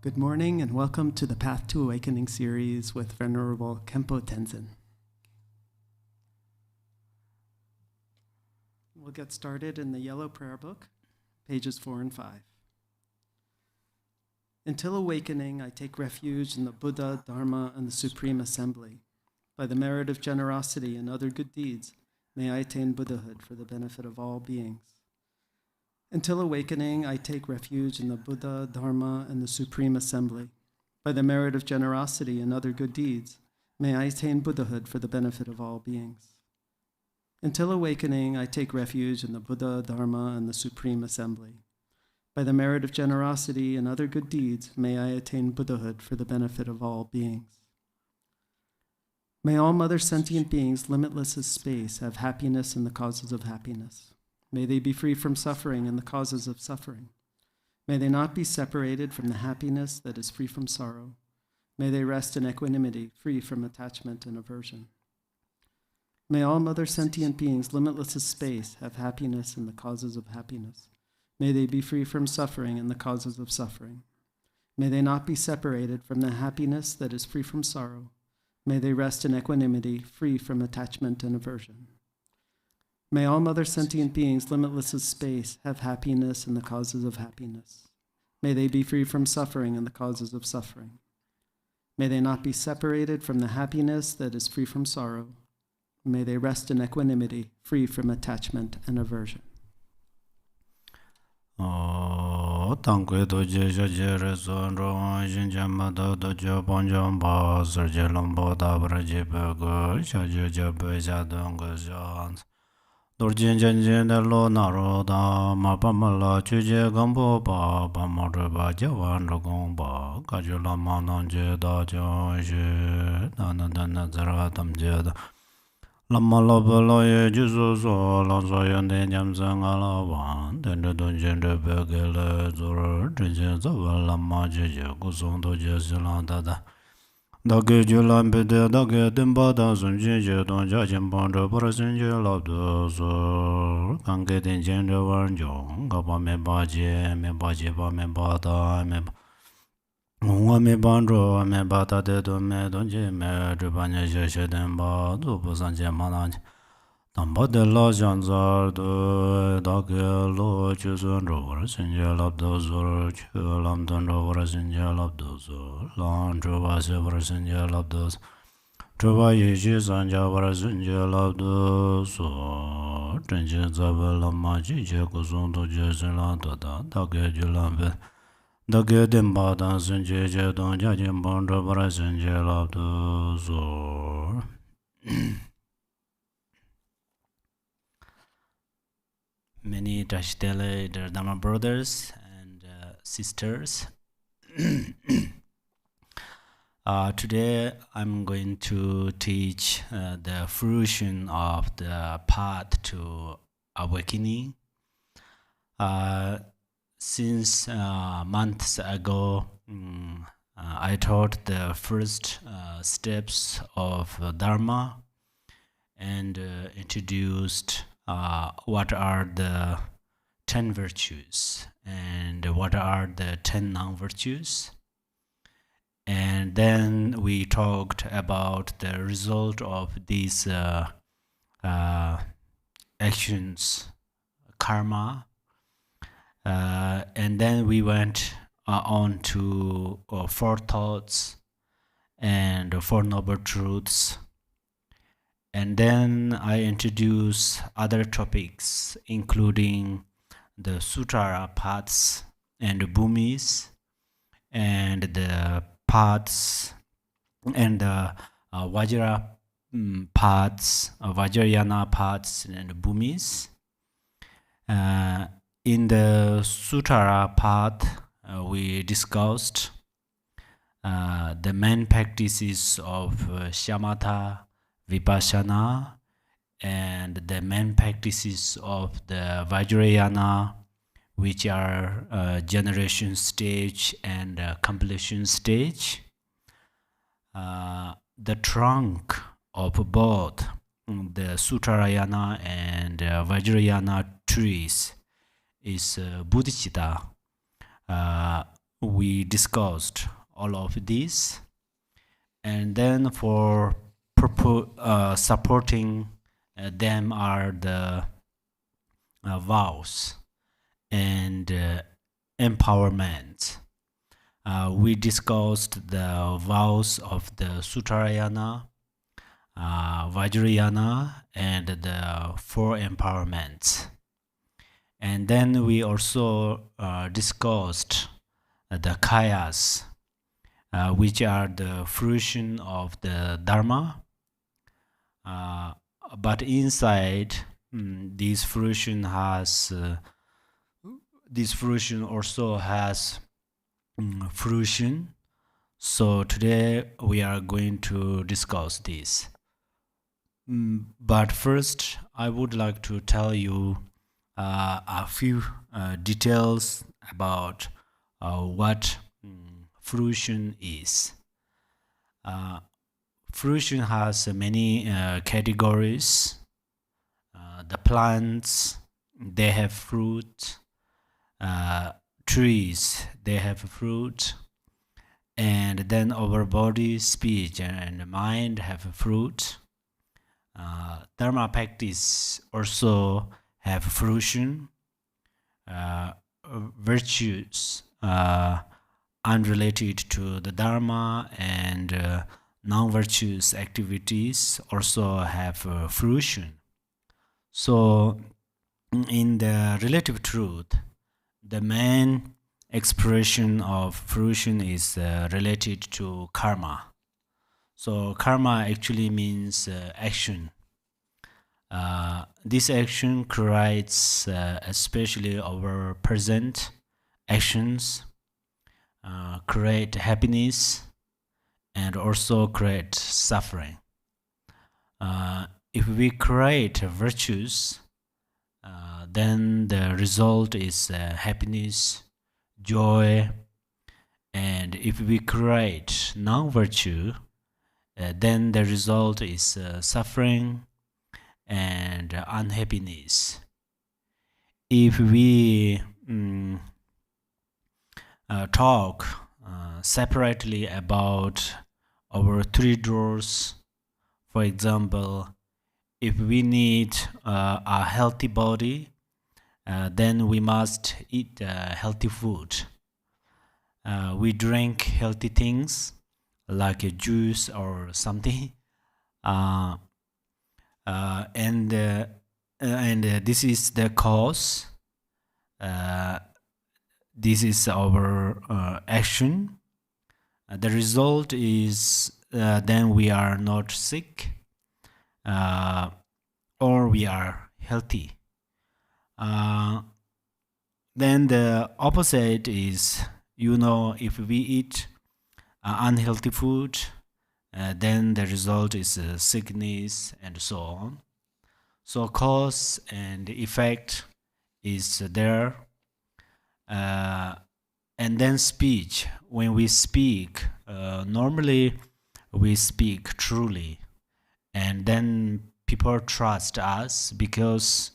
Good morning and welcome to the Path to Awakening series with Venerable Khenpo Tenzin. We'll get started in the yellow prayer book, pages 4 and 5. Until awakening, I take refuge in the Buddha, Dharma, and the Supreme Assembly. By the merit of generosity and other good deeds, may I attain Buddhahood for the benefit of all beings. Until awakening, I take refuge in the Buddha, Dharma, and the Supreme Assembly. By the merit of generosity and other good deeds, may I attain Buddhahood for the benefit of all beings. Until awakening, I take refuge in the Buddha, Dharma, and the Supreme Assembly. By the merit of generosity and other good deeds, may I attain Buddhahood for the benefit of all beings. May all mother sentient beings, limitless as space, have happiness in the causes of happiness. May they be free from suffering and the causes of suffering. May they not be separated from the happiness that is free from sorrow. May they rest in equanimity, free from attachment and aversion. May all mother sentient beings, limitless as space, have happiness in the causes of happiness. May they be free from suffering and the causes of suffering. May they not be separated from the happiness that is free from sorrow. May they rest in equanimity, free from attachment and aversion. May all mother sentient beings, limitless as space, have happiness in the causes of happiness. May they be free from suffering and the causes of suffering. May they not be separated from the happiness that is free from sorrow. May they rest in equanimity, free from attachment and aversion. Tangwe doje jajere zonro jinjama dojo bonjom ba serje lombo dabra jebego jaje jabe jadongo jans dorjin janjen lo naro da mapamala chuje gambo ba pamore ba jawan rogong ba kajula mananje da janje nanandana zara tamje da Lama loba loye juzo so lanzo yonde nyamzang alawan dende donjende begele zoro drenjen zawa lama jeje kusong doje silan dada dage julan bede dage dimba da sunjin je don jajen pondro parasenje labdo so kange tenjende warnjong gaba me baje ba me bada me me bandro me bata de do me donje me dribanya je den ba do bosanje manan tamba de la janzar do dage lo chuzon ro sinje lab do zor chulam don ro sinje lab do zor lan drova se sinje lab do drova ye je sanja sinje lab do so tenje zabala ma je ko zon do je la da dage julam be Dage demba dan sunje je don jajin bondo bara sunje labdo zor. Many Tashdele, the Dharma brothers and sisters. Today I'm going to teach the fruition of the path to awakening. Since months ago, I taught the first steps of Dharma and introduced what are the 10 virtues and what are the 10 non-virtues. And then we talked about the result of these actions, karma. And then we went on to 4 thoughts and 4 noble truths. And then I introduced other topics, including the Sutra paths and the bhumis, and the paths and the Vajra paths, Vajrayana paths and the bhumis. In the Sutra path, we discussed the main practices of shamatha, vipassana, and the main practices of the Vajrayana, which are generation stage and completion stage. The trunk of both the Sutrayana and Vajrayana trees is Bodhichitta, we discussed all of this. And then for supporting them are the vows and empowerment. We discussed the vows of the Sutrayana, Vajrayana, and the four empowerments. And then we also discussed the kayas, which are the fruition of the Dharma. But inside this fruition also has fruition. So today we are going to discuss this. But first, I would like to tell you a few details about what fruition is. Fruition has many categories. The plants, they have fruit. Trees, they have fruit. And then our body, speech, and mind have fruit. Dharma practice also have fruition. Virtues unrelated to the Dharma and non-virtuous activities also have fruition. So in the relative truth, the main expression of fruition is related to karma. So karma actually means action. This action creates especially our present actions, create happiness and also create suffering. If we create virtues, then the result is happiness, joy, and if we create non-virtue, then the result is suffering and unhappiness. If we talk separately about our three doors, for example, if we need a healthy body, then we must eat healthy food. We drink healthy things like a juice or something, and this is the cause. This is our action. The result is then we are not sick, or we are healthy. Then the opposite is, if we eat unhealthy food, then the result is sickness and so on. So cause and effect is there. And then speech. When we speak, normally we speak truly, and then people trust us because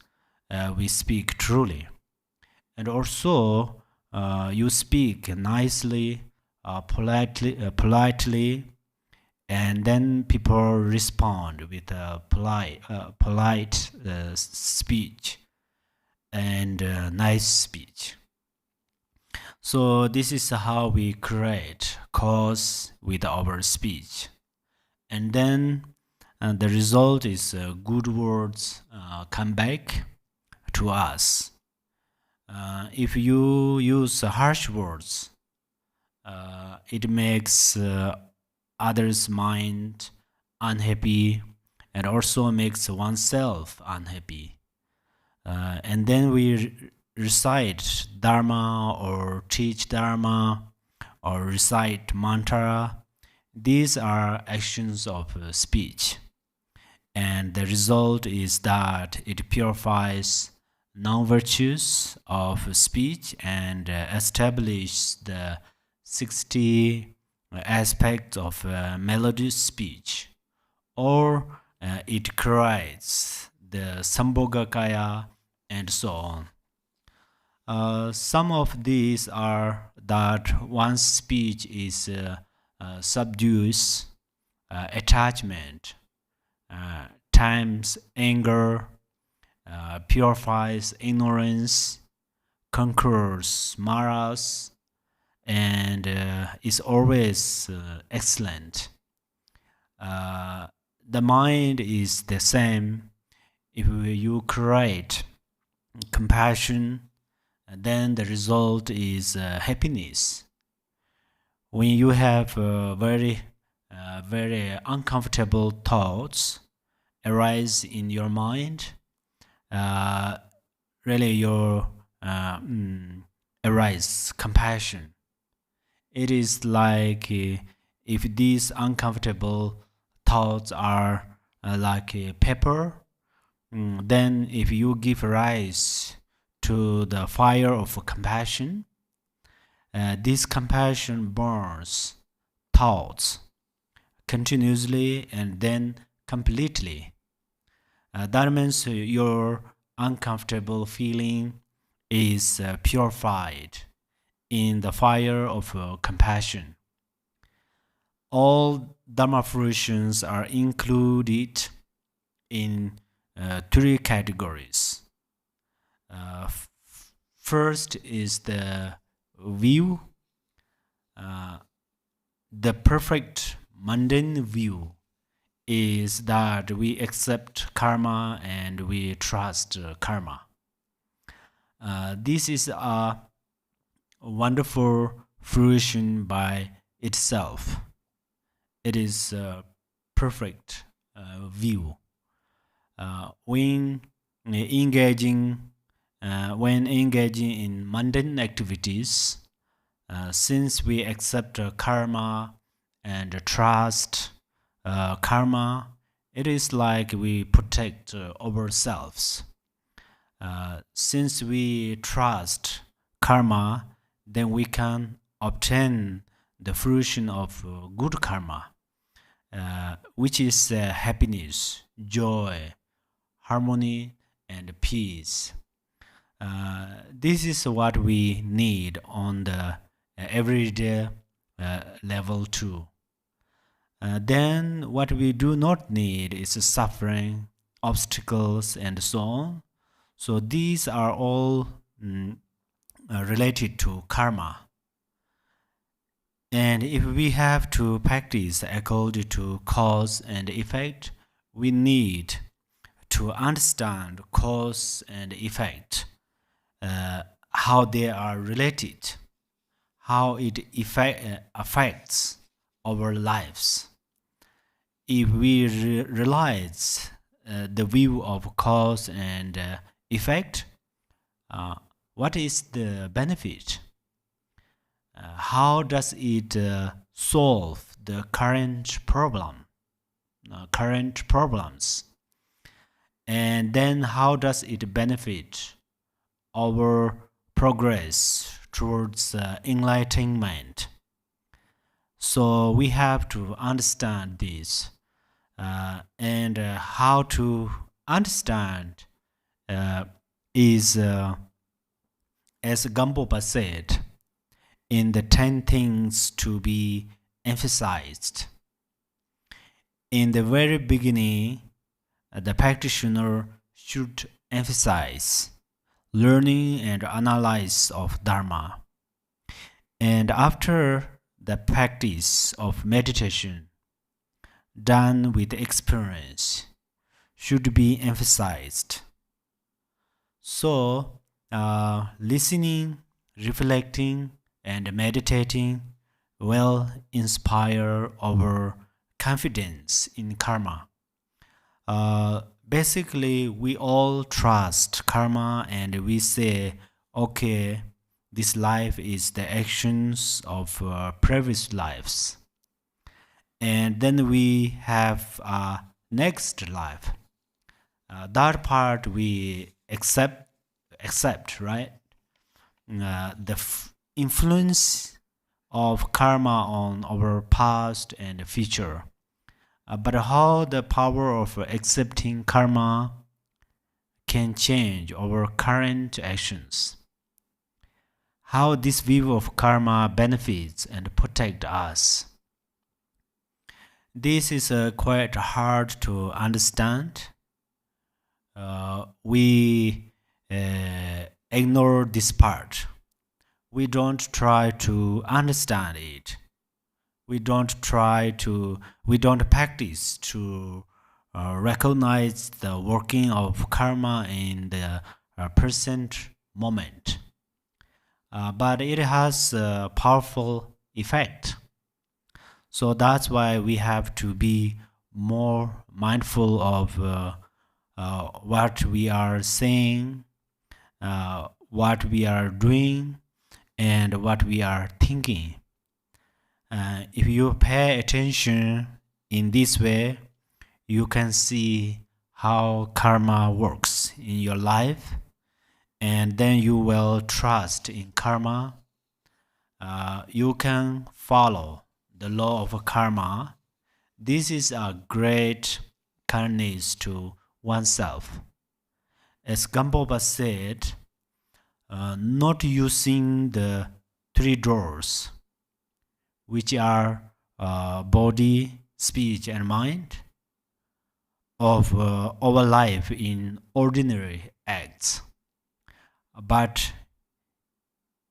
we speak truly. And also, you speak nicely, politely, and then people respond with a polite speech and nice speech. So this is how we create cause with our speech. And then the result is good words come back to us. If you use harsh words, it makes others' mind unhappy and also makes oneself unhappy. And then we recite Dharma or teach Dharma or recite mantra. These are actions of speech. And the result is that it purifies non-virtues of speech and establishes the 60 aspects of melodious speech. Or it creates the Sambhogakaya and so on. Some of these are that one's speech is subdues attachment, times anger, purifies ignorance, conquers maras, and is always excellent. The mind is the same. If you create compassion, then the result is happiness. When you have very uncomfortable thoughts arise in your mind, really your arise compassion. It is like if these uncomfortable thoughts are like pepper, then if you give rise to the fire of compassion, this compassion burns thoughts continuously and then completely. That means your uncomfortable feeling is purified in the fire of compassion. All Dharma fruitions are included in three categories. First is the view, the perfect mundane view is that we accept karma and we trust karma. This is a wonderful fruition by itself. It is a perfect view. When engaging in mundane activities, since we accept karma and trust karma, it is like we protect ourselves. Since we trust karma, then we can obtain the fruition of good karma, which is happiness, joy, harmony, and peace. This is what we need on the everyday level too. Then what we do not need is suffering, obstacles, and so on. So these are all related to karma. And if we have to practice according to cause and effect, we need to understand cause and effect, how they are related, how it affects our lives. If we realize the view of cause and effect, what is the benefit? How does it solve the current problems? And then how does it benefit our progress towards enlightenment? So we have to understand this, and how to understand is, as Gampopa said, in the 10 things to be emphasized. In the very beginning, the practitioner should emphasize learning and analysis of Dharma. And after the practice of meditation, done with experience, should be emphasized. So, listening, reflecting, and meditating will inspire our confidence in karma. Basically, we all trust karma and we say, okay, this life is the actions of previous lives. And then we have a next life. That part we accept, right? The influence of karma on our past and future. But how the power of accepting karma can change our current actions. how this view of karma benefits and protect us. This is quite hard to understand. We ignore this part. We don't try to understand it. We don't practice to recognize the working of karma in the present moment. But it has a powerful effect. So that's why we have to be more mindful of what we are saying, what we are doing, and what we are thinking. If you pay attention in this way, you can see how karma works in your life, and then you will trust in karma. You can follow the law of karma. This is a great kindness to oneself. As Gampopa said, not using the three doors, which are body, speech, and mind, of our life in ordinary acts, but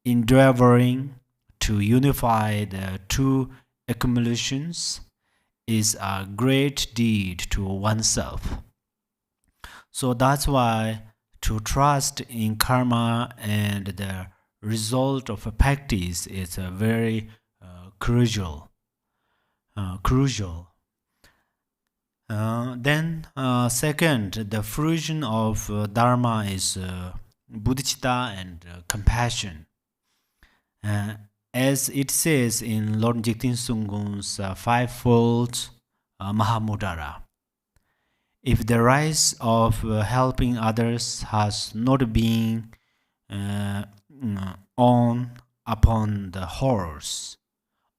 endeavoring to unify the two accumulations is a great deed to oneself. So that's why to trust in karma and the result of a practice is a very crucial. Then second, the fruition of Dharma is Bodhichitta and compassion. As it says in Lord Jigten Sungung's fivefold Mahamudra, if the rise of helping others has not been on upon the horse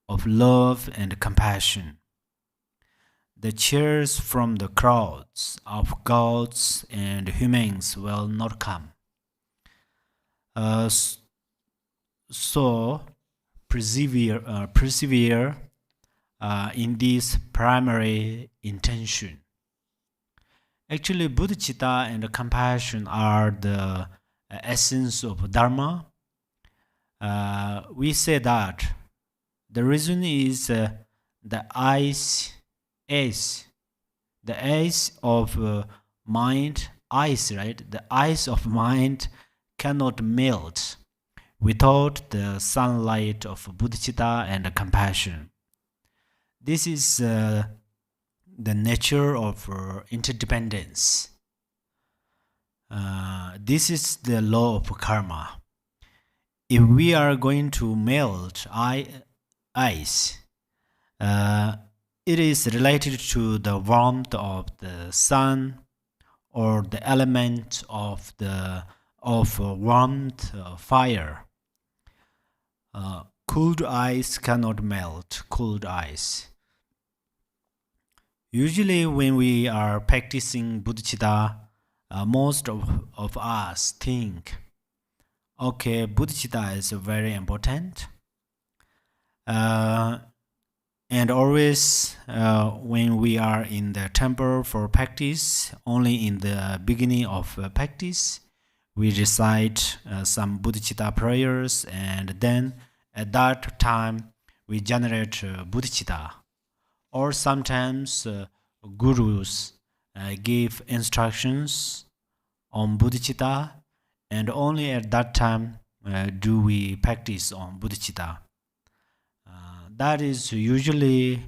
of love and compassion, the cheers from the crowds of gods and humans will not come. So persevere in this primary intention. Actually, Bodhichitta and compassion are the essence of Dharma. We say that the reason is the eyes of mind, right? The eyes of mind cannot melt without the sunlight of Bodhichitta and compassion. This is the nature of interdependence. This is the law of karma. If we are going to melt ice, it is related to the warmth of the sun or the element of warmth fire. Cooled ice cannot melt cooled ice. Usually when we are practicing Bodhichitta, most of us think, okay, Bodhichitta is very important. And always when we are in the temple for practice, only in the beginning of practice, we recite some Bodhichitta prayers, and then at that time we generate Bodhichitta. Or sometimes gurus give instructions on Bodhichitta, and only at that time do we practice on Bodhichitta. That is usually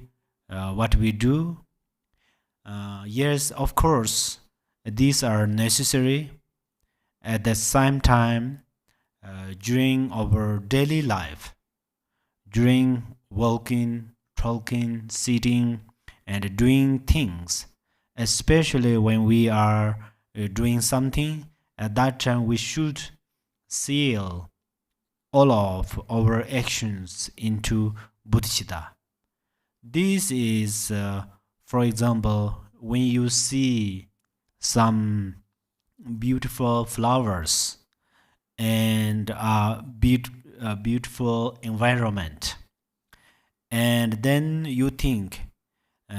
what we do. Yes, of course, these are necessary. At the same time, during our daily life, during walking, talking, sitting, and doing things, especially when we are doing something, at that time we should seal all of our actions into Bodhichitta. This is, for example, when you see some beautiful flowers and beautiful environment. And then you think,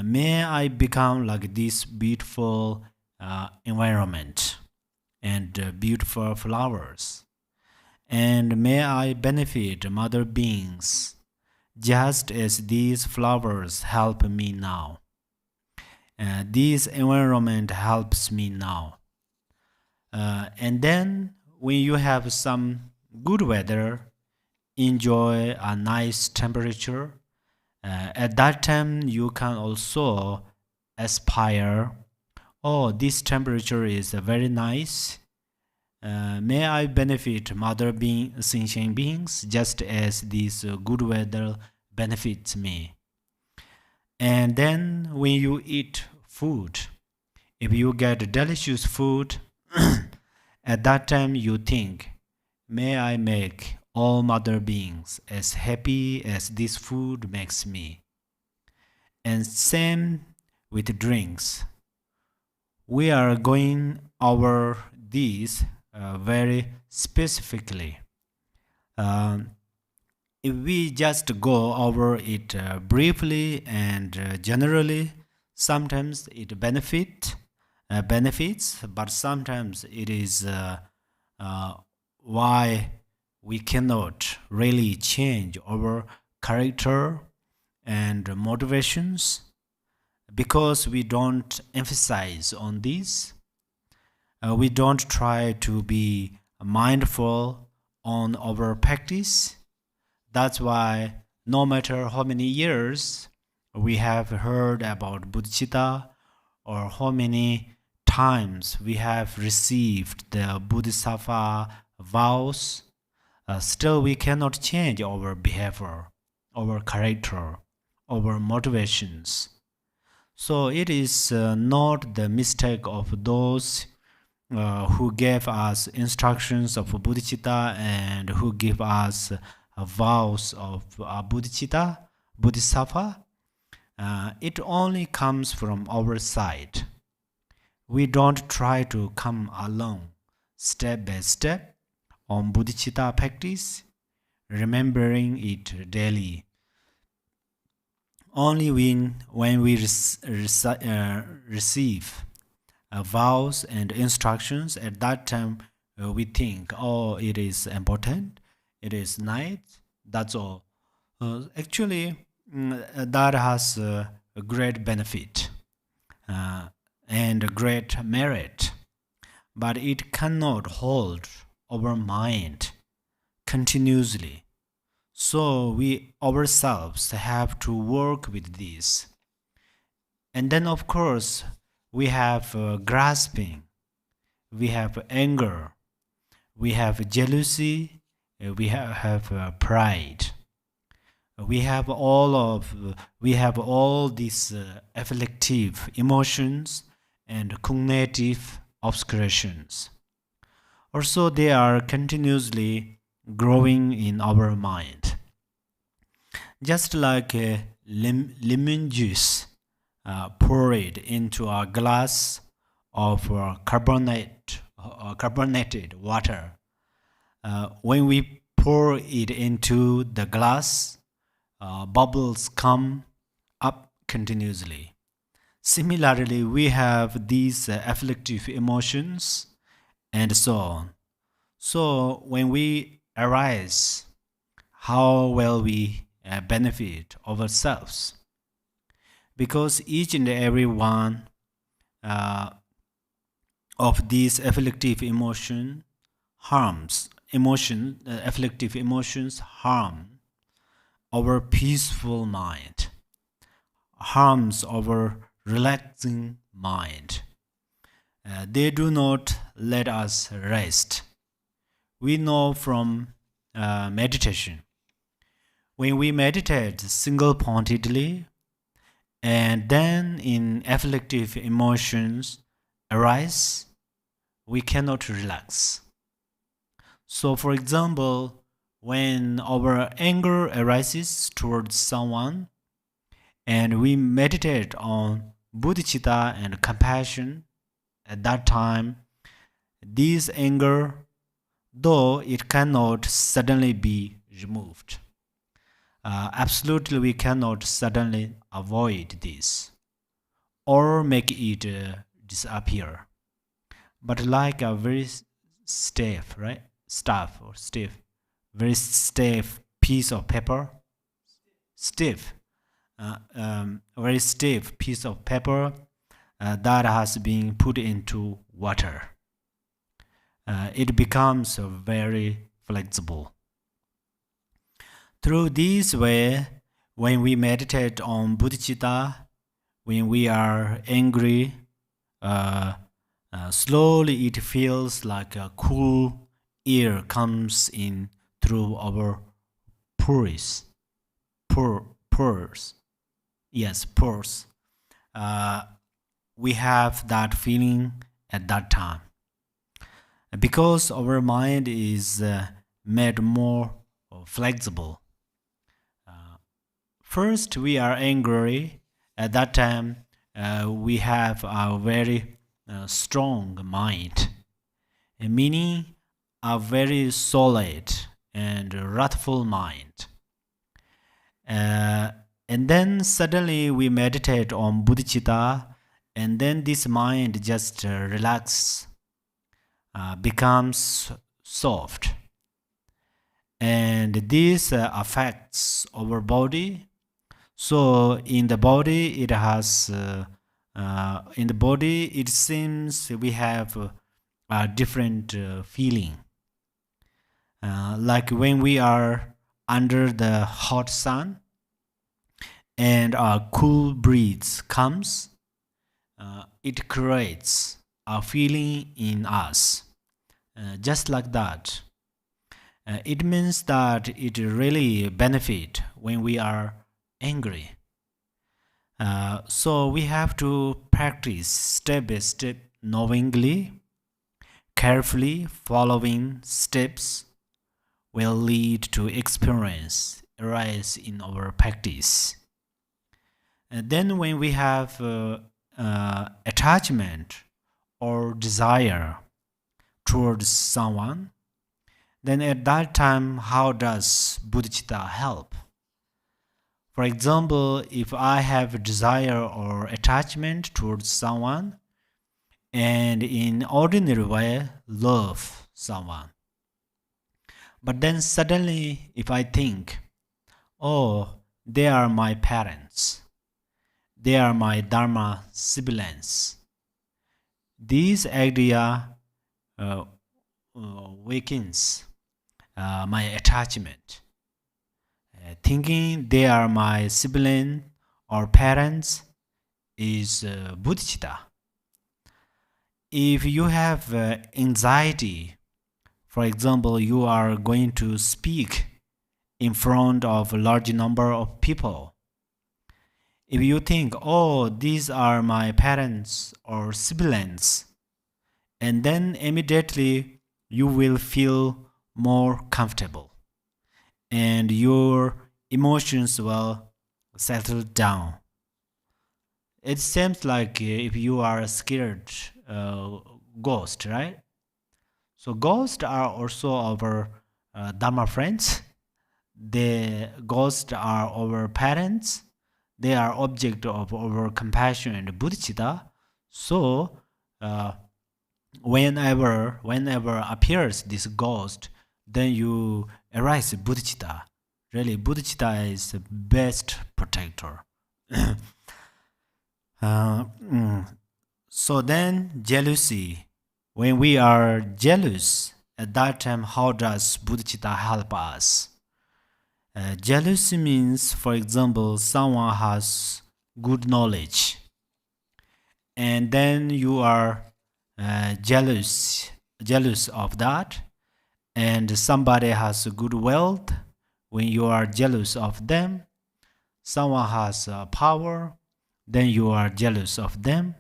may I become like this beautiful environment and beautiful flowers. And may I benefit mother beings just as these flowers help me now. This environment helps me now. And then when you have some good weather, enjoy a nice temperature, at that time you can also aspire, oh, this temperature is very nice. May I benefit mother sentient beings just as this good weather benefits me. And then when you eat food, if you get delicious food, at that time you think, may I make all mother beings as happy as this food makes me. And same with drinks. We are going over these very specifically. If we just go over it briefly and generally, sometimes it benefits, but sometimes it is why we cannot really change our character and motivations, because we don't emphasize on this. We don't try to be mindful on our practice. That's why no matter how many years we have heard about Bodhichitta, or how many times we have received the Bodhisattva vows, still we cannot change our behavior, our character, our motivations. So it is not the mistake of those who gave us instructions of Bodhichitta and who give us vows of Bodhichitta, Bodhisattva. It only comes from our side. We don't try to come along step by step on Bodhichitta practice, remembering it daily. Only when we receive vows and instructions, at that time we think, oh, it is important, it is nice, that's all. Actually, that has a great benefit and a great merit, but it cannot hold our mind continuously. So we ourselves have to work with this. And then, of course, we have grasping, we have anger, we have jealousy, we have pride. We have all these afflictive emotions and cognitive obscurations. Also, they are continuously growing in our mind. Just like lemon juice poured into a glass of carbonated water. When we pour it into the glass, bubbles come up continuously. Similarly, we have these afflictive emotions and so on. So when we arise, how will we benefit ourselves? Because each and every one of these afflictive afflictive emotions harm our peaceful mind, harms our relaxing mind. They do not let us rest. We know from meditation, when we meditate single-pointedly, and then in afflictive emotions arise, we cannot relax. So, for example, when our anger arises towards someone, and we meditate on bodhicitta and compassion, at that time, this anger, though it cannot suddenly be removed. Absolutely, we cannot suddenly avoid this or make it disappear. But like a very stiff, right? Very stiff piece of paper, a very stiff piece of paper that has been put into water. It becomes very flexible. Through this way, when we meditate on bodhicitta, when we are angry, slowly it feels like a cool air comes in through our pores. Yes, pores. We have that feeling at that time. Because our mind is made more flexible. First, we are angry. At that time, we have a very strong mind, meaning a very solid and wrathful mind. And then suddenly we meditate on bodhicitta, and then this mind just relaxes, becomes soft. And this affects our body. So in the body, it seems we have a different feeling. Like when we are under the hot sun and a cool breeze comes, it creates a feeling in us. Just like that. It means that it really benefits when we are angry. So we have to practice step by step, knowingly, carefully following steps will lead to experience arise in our practice. And then when we have attachment or desire towards someone, then at that time, how does bodhicitta help? For example, if I have a desire or attachment towards someone, and in ordinary way, love someone. But then suddenly, if I think, oh, they are my parents, they are my Dharma siblings, this idea wakens my attachment. Thinking they are my sibling or parents is bodhicitta. If you have anxiety, for example, you are going to speak in front of a large number of people. If you think, oh, these are my parents or siblings, and then immediately you will feel more comfortable and your emotions will settle down. It seems like if you are scared ghost, right? So ghosts are also our Dharma friends. The ghosts are our parents. They are object of our compassion and bodhicitta. So whenever appears this ghost, then you arise bodhicitta. Really, bodhicitta is the best protector. So then jealousy. When we are jealous, at that time, how does bodhicitta help us? Jealousy means, for example, someone has good knowledge, and then you are jealous of that, and somebody has good wealth. When you are jealous of them, someone has power, then you are jealous of them.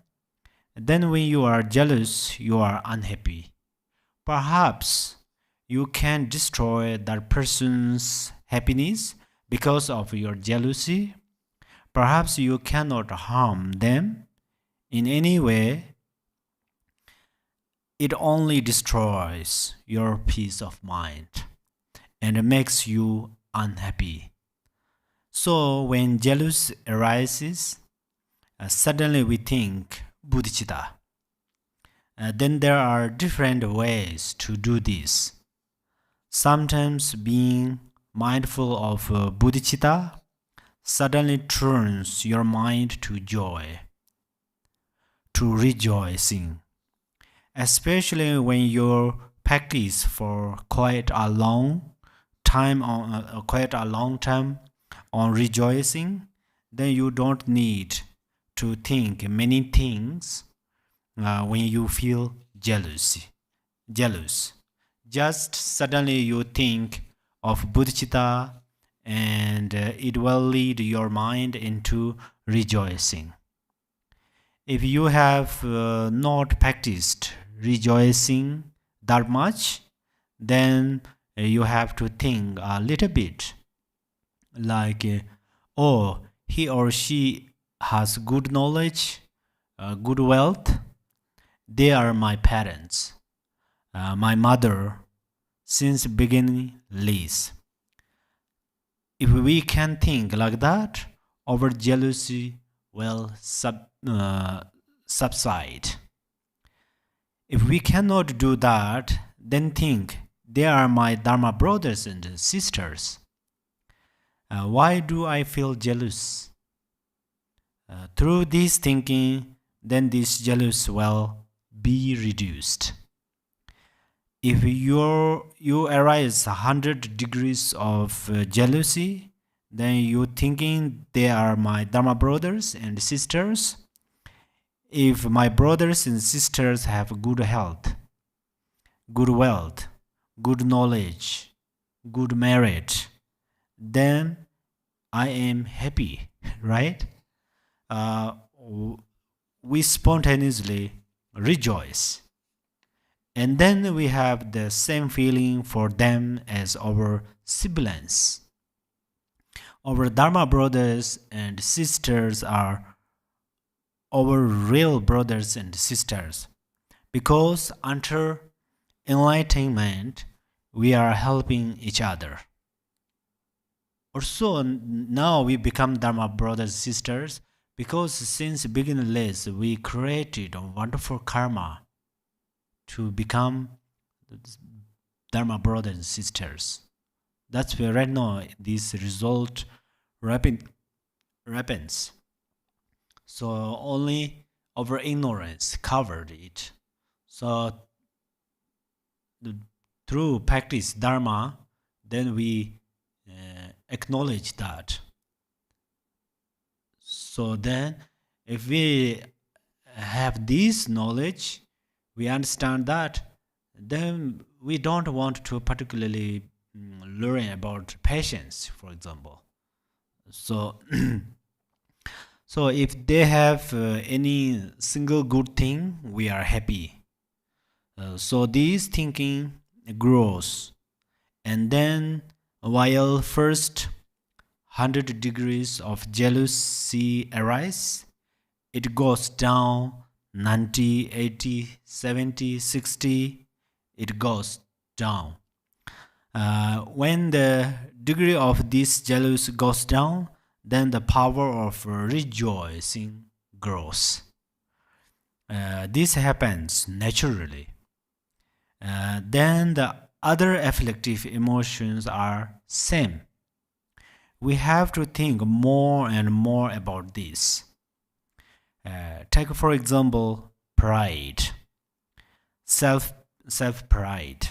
Then when you are jealous, you are unhappy. Perhaps you can destroy that person's happiness because of your jealousy. Perhaps you cannot harm them in any way. It only destroys your peace of mind. and makes you unhappy. So when jealousy arises, suddenly we think bodhicitta. Then there are different ways to do this. Sometimes being mindful of bodhicitta suddenly turns your mind to joy, to rejoicing, especially when you practice for quite a long time on rejoicing. Then you don't need to think many things when you feel jealous. Just suddenly you think of bodhicitta, and it will lead your mind into rejoicing. If you have not practiced rejoicing that much, then you have to think a little bit like, oh, he or she has good knowledge, good wealth. They are my parents, my mother, since beginning lives. If we can think like that, our jealousy will subside. If we cannot do that, then think, they are my Dharma brothers and sisters. Why do I feel jealous? Through this thinking, then this jealousy will be reduced. If you arise 100 degrees of jealousy, then you thinking they are my Dharma brothers and sisters. If my brothers and sisters have good health, good wealth, good knowledge, good merit, then I am happy, right? We spontaneously rejoice. And then we have the same feeling for them as our siblings. Our Dharma brothers and sisters are our real brothers and sisters, because under enlightenment we are helping each other. Also, now we become Dharma brothers and sisters because since beginningless we created a wonderful karma to become Dharma brothers and sisters. That's where right now this result happens. So only our ignorance covered it. So through practice Dharma, then we acknowledge that. So then if we have this knowledge, we understand that, then we don't want to particularly learn about patience, for example. So so if they have any single good thing, we are happy. So this thinking grows, and then while first 100 degrees of jealousy arise, it goes down 90, 80, 70, 60, it goes down. When the degree of this jealousy goes down, then the power of rejoicing grows. This happens naturally. Then the other afflictive emotions are same. We have to think more and more about this. Take for example pride, self-pride.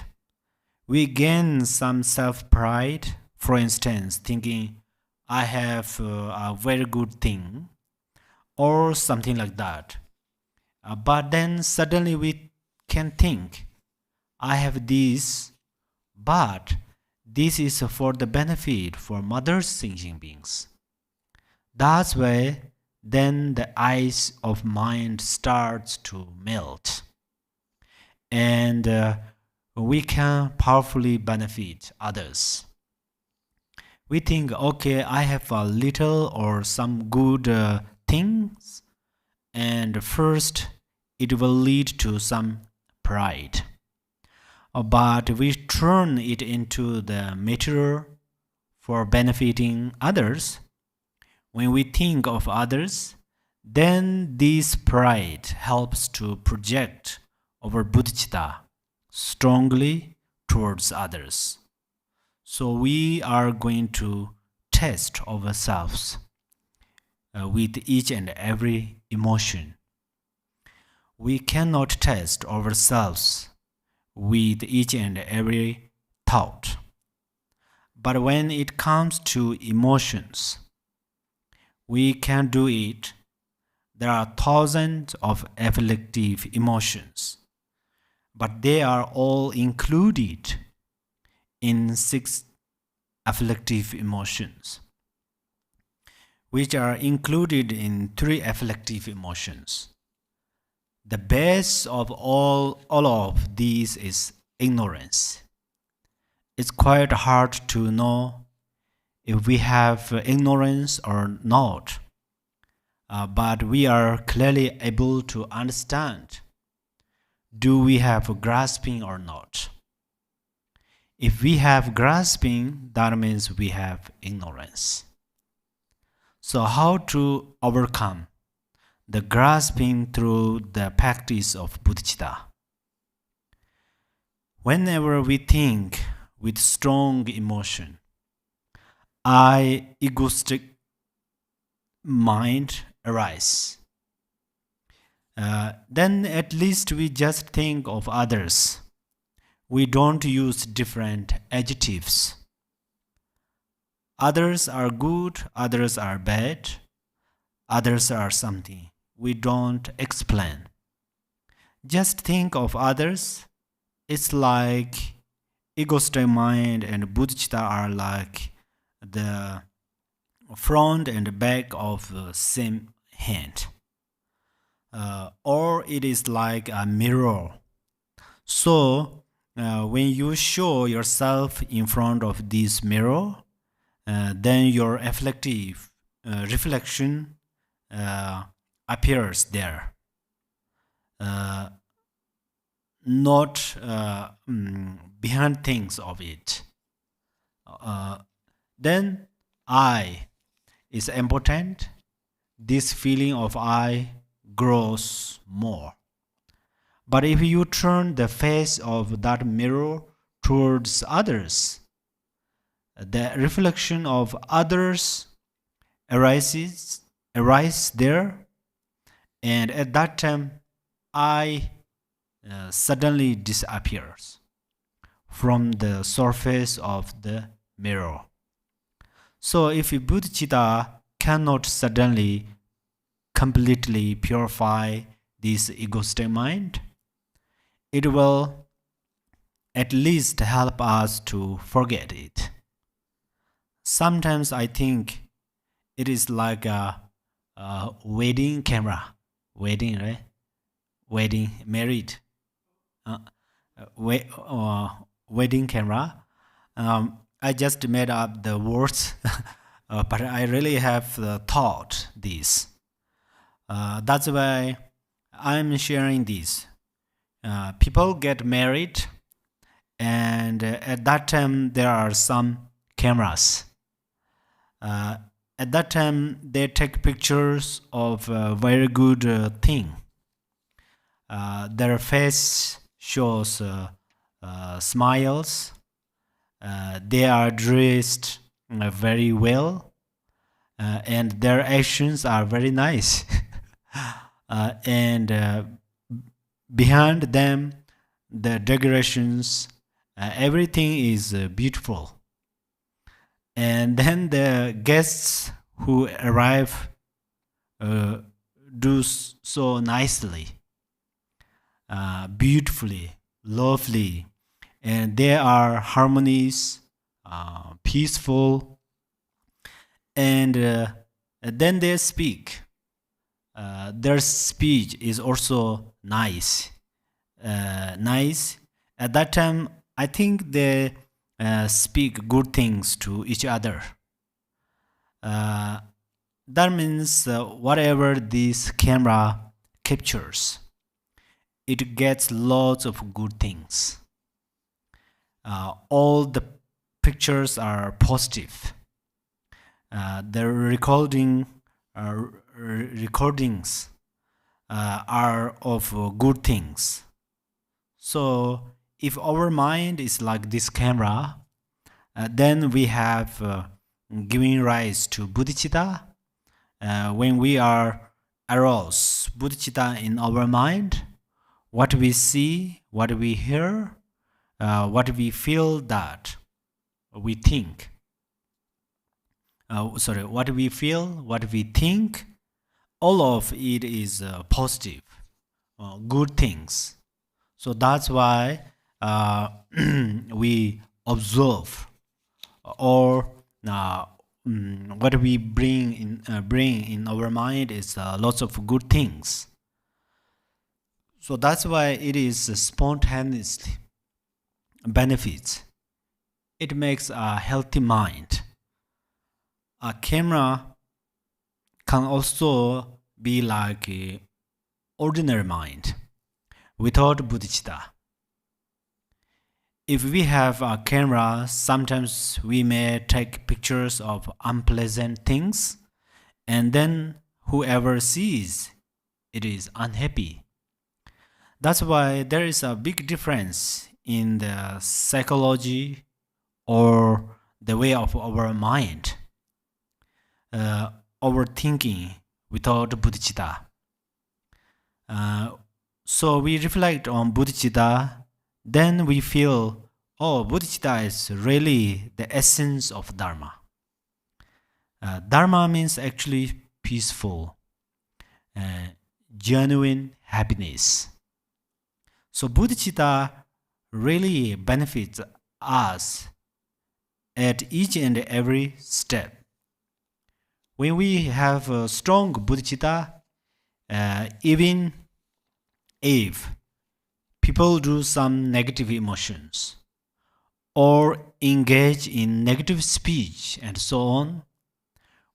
We gain some self-pride, for instance, thinking I have a very good thing or something like that. But then suddenly we can think, I have this, but this is for the benefit for mother sentient beings. That's why then the ice of mind starts to melt, and we can powerfully benefit others. We think, okay, I have a little or some good things, and first it will lead to some pride. but we turn it into the material for benefiting others. When we think of others, then this pride helps to project our bodhicitta strongly towards others. So we are going to test ourselves with each and every emotion. We cannot test ourselves with each and every thought. But when it comes to emotions, we can do it. There are thousands of afflictive emotions, but they are all included in 6 afflictive emotions, which are included in 3 afflictive emotions. The base of all of these is ignorance. It's quite hard to know if we have ignorance or not, but we are clearly able to understand, do we have grasping or not? If we have grasping, that means we have ignorance. So how to overcome the grasping through the practice of bodhicitta? Whenever we think with strong emotion, egoistic mind arise, then at least we just think of others. We don't use different adjectives. Others are good, others are bad, others are something. We don't explain. Just think of others. It's like egoistic mind and bodhicitta are like the front and back of the same hand. Or it is like a mirror. So when you show yourself in front of this mirror, then your afflictive reflection appears there. Not behind things of it. Then I is important. This feeling of I grows more. But if you turn the face of that mirror towards others, the reflection of others arises there, and at that time I suddenly disappears from the surface of the mirror. So if bodhicitta cannot suddenly completely purify this egoistic mind, it will at least help us to forget it. Sometimes I think it is like a wedding camera. Wedding, right? Wedding, married. Wedding camera. I just made up the words, but I really have thought this. That's why I'm sharing this. People get married, and at that time there are some cameras. At that time they take pictures of a very good thing. Their face shows smiles. They are dressed very well, and their actions are very nice. And behind them, the decorations, everything is beautiful. And then the guests who arrive do so nicely, beautifully, lovely, and they are harmonious, peaceful, and then they speak. Their speech is also nice. Nice. At that time, I think they speak good things to each other. That means whatever this camera captures, it gets lots of good things. all the pictures are positive. The recordings are of good things. So if our mind is like this camera, then we have giving rise to bodhicitta. When we are aroused, bodhicitta in our mind, what we see, what we hear, what we feel, that we think. What we feel, what we think, all of it is positive, good things. So that's why we observe, or what we bring in our mind is lots of good things. So that's why it is spontaneously benefits. It makes a healthy mind. A camera can also be like an ordinary mind without bodhicitta. If we have a camera, sometimes we may take pictures of unpleasant things, and then whoever sees it is unhappy. That's why there is a big difference in the psychology or the way of our mind. Our thinking without bodhicitta. So we reflect on bodhicitta, then we feel, oh, bodhicitta is really the essence of Dharma. Dharma means actually peaceful, genuine happiness. So bodhicitta really benefits us at each and every step. When we have a strong bodhicitta, even if people do some negative emotions or engage in negative speech and so on,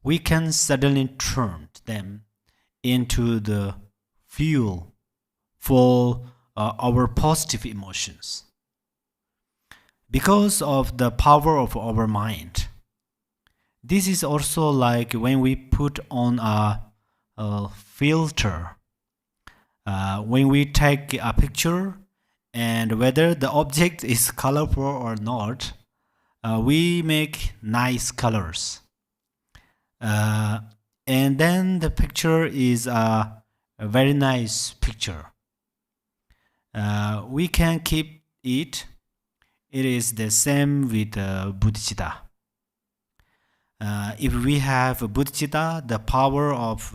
we can suddenly turn them into the fuel for our positive emotions. Because of the power of our mind. This is also like when we put on a filter. When we take a picture, and whether the object is colorful or not, we make nice colors. And then the picture is a very nice picture. We can keep it. It is the same with bodhicitta. If we have bodhicitta, the power of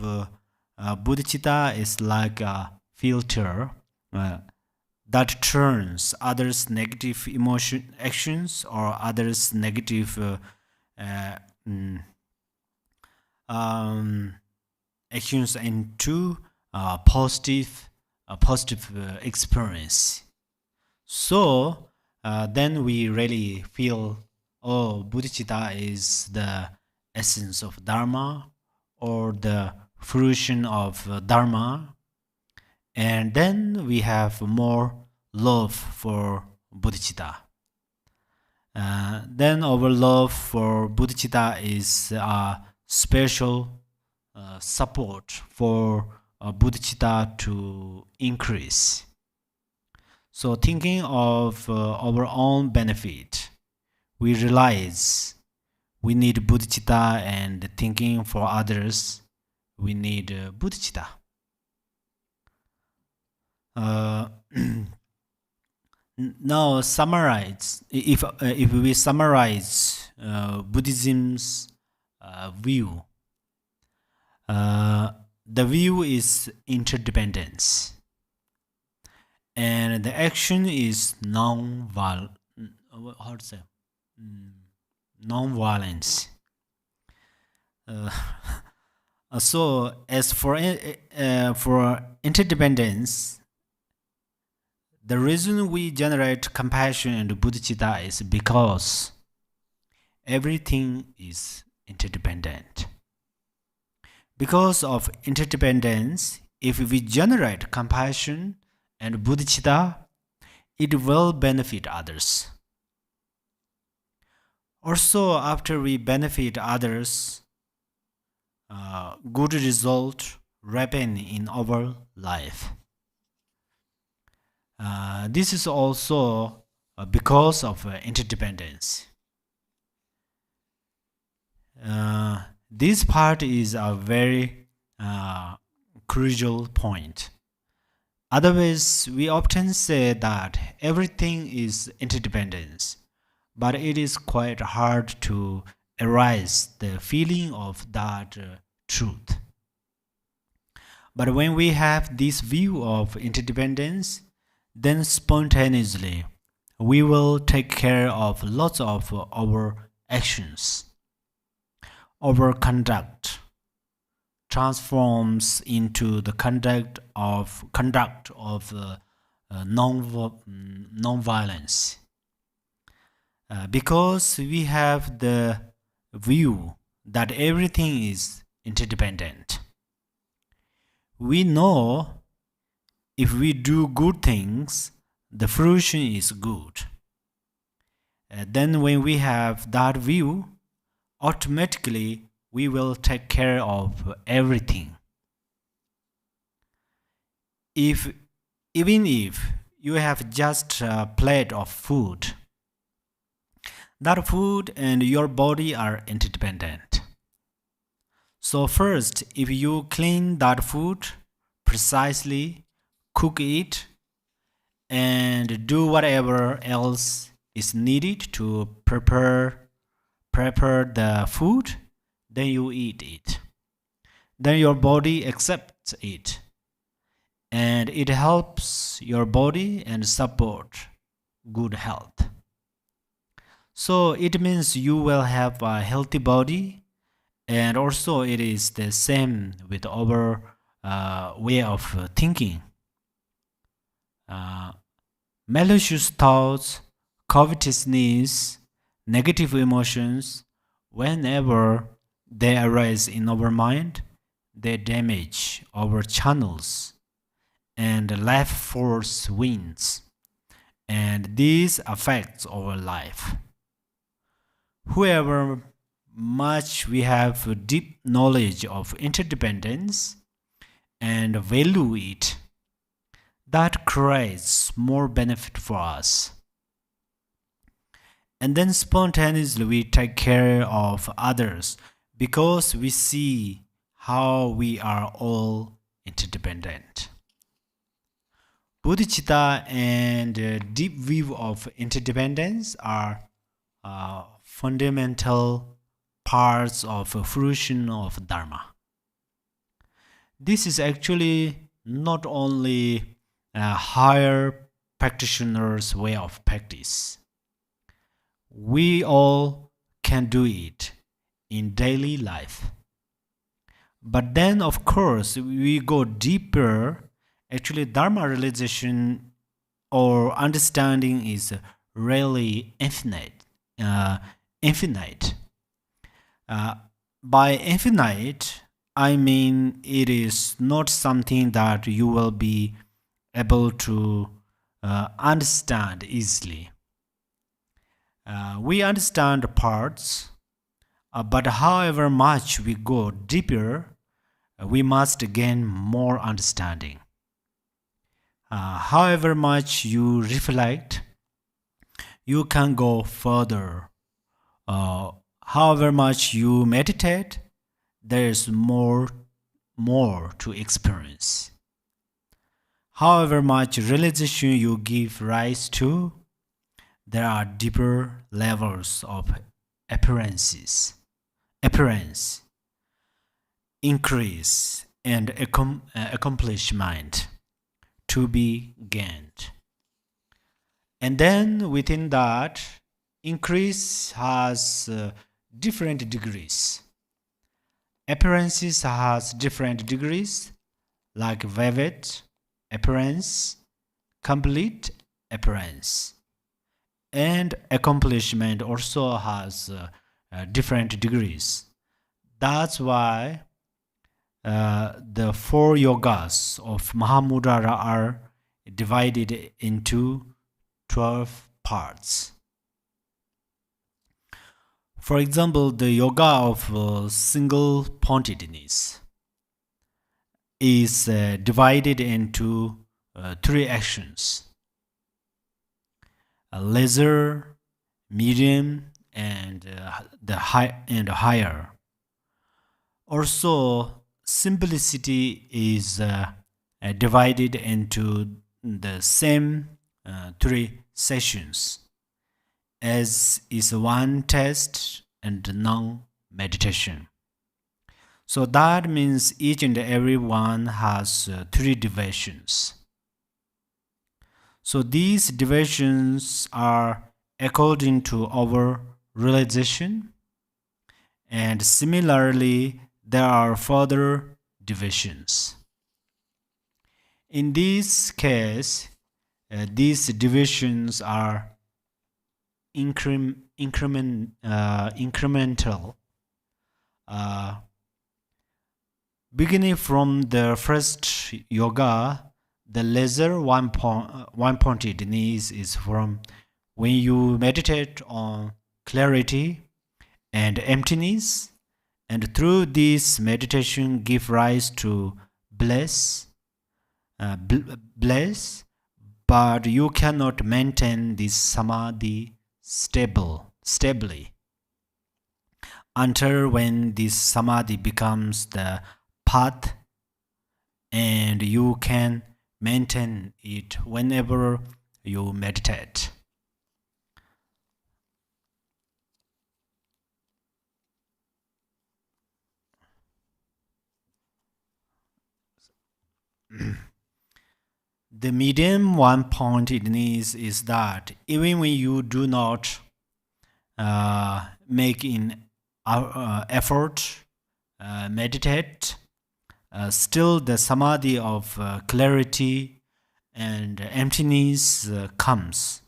bodhicitta is like a filter that turns others' negative emotion actions or others' negative actions into positive experience. So then we really feel, oh, bodhicitta is the essence of Dharma or the fruition of Dharma, and then we have more love for bodhicitta. Then our love for bodhicitta is a special support for bodhicitta to increase. So thinking of our own benefit, we realize we need bodhicitta, and thinking for others, we need bodhicitta. Now summarize. If we summarize Buddhism's view, the view is interdependence, and the action is non-violence. So as for interdependence, the reason we generate compassion and bodhicitta is because everything is interdependent. Because of interdependence, if we generate compassion and bodhicitta, it will benefit others. Also, after we benefit others, good result happen in our life. This is also because of interdependence. This part is a very crucial point. Otherwise, we often say that everything is interdependence, but it is quite hard to arise the feeling of that truth. But when we have this view of interdependence, then spontaneously we will take care of lots of our actions. Our conduct transforms into the conduct of non-violence, because we have the view that everything is interdependent. We know if we do good things, the fruition is good. Then when we have that view, automatically we will take care of everything. Even if you have just a plate of food, that food and your body are interdependent. So first, if you clean that food precisely, cook it, and do whatever else is needed to prepare the food, then you eat it. Then your body accepts it, and it helps your body and support good health. So it means you will have a healthy body, and also it is the same with our way of thinking. Malicious thoughts, covetousness, negative emotions, whenever they arise in our mind, they damage our channels, and life force wins, and this affects our life. However much we have deep knowledge of interdependence and value it, that creates more benefit for us. And then spontaneously we take care of others because we see how we are all interdependent. Bodhichitta and deep view of interdependence are fundamental parts of fruition of Dharma. This is actually not only a higher practitioner's way of practice. We all can do it in daily life. But then, of course, we go deeper. Actually, Dharma realization or understanding is really infinite. By infinite, I mean it is not something that you will be able to understand easily. We understand parts, but however much we go deeper, we must gain more understanding. However much you reflect, you can go further. However much you meditate, there is more to experience. However much realization you give rise to, there are deeper levels of appearance, increase, and accomplishment to be gained. And then within that, increase has different degrees. Appearances has different degrees, like vivid appearance, complete appearance. And accomplishment also has different degrees. That's why the 4 yogas of Mahamudra are divided into 12 parts. For example, the yoga of single-pointedness is divided into three actions: lesser, medium, and higher. Also, simplicity is divided into the same three sessions, as is one test and non-meditation. So that means each and every one has three divisions. So these divisions are according to our realization, and similarly, there are further divisions. In this case, these divisions are incremental. Beginning from the first yoga, the lesser one-pointedness is from when you meditate on clarity and emptiness, and through this meditation give rise to bliss, but you cannot maintain this samadhi stably until when this samadhi becomes the path, and you can maintain it whenever you meditate. The medium one-pointedness is that even when you do not make an effort, meditate, still the samadhi of clarity and emptiness comes.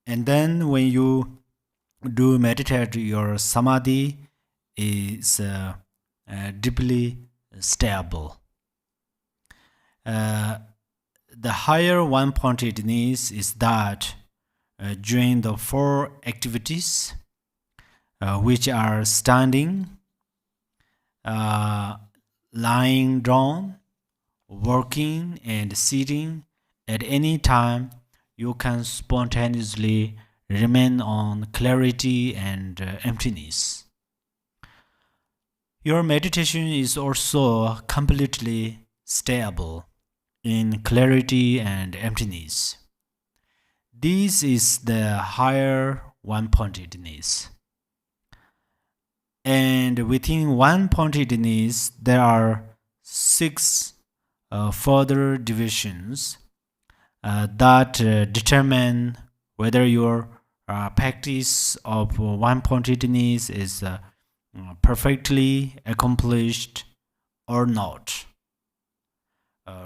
And then when you do meditate, your samadhi is deeply stable. The higher one-pointedness is that during the four activities, which are standing, lying down, working, and sitting, at any time, you can spontaneously remain on clarity and emptiness. Your meditation is also completely stable in clarity and emptiness. This is the higher one-pointedness. And within one-pointedness, there are 6 further divisions that determine whether your practice of one-pointedness is perfectly accomplished or not.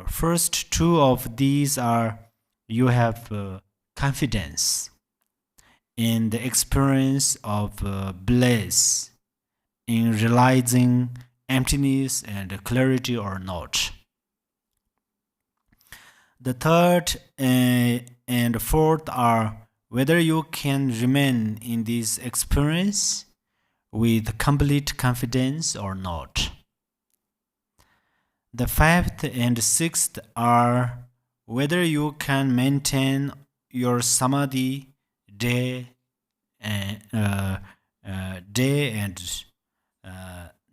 First 2 of these are you have confidence in the experience of bliss in realizing emptiness and clarity or not. The third and fourth are whether you can remain in this experience with complete confidence or not. The fifth and sixth are whether you can maintain your samadhi day and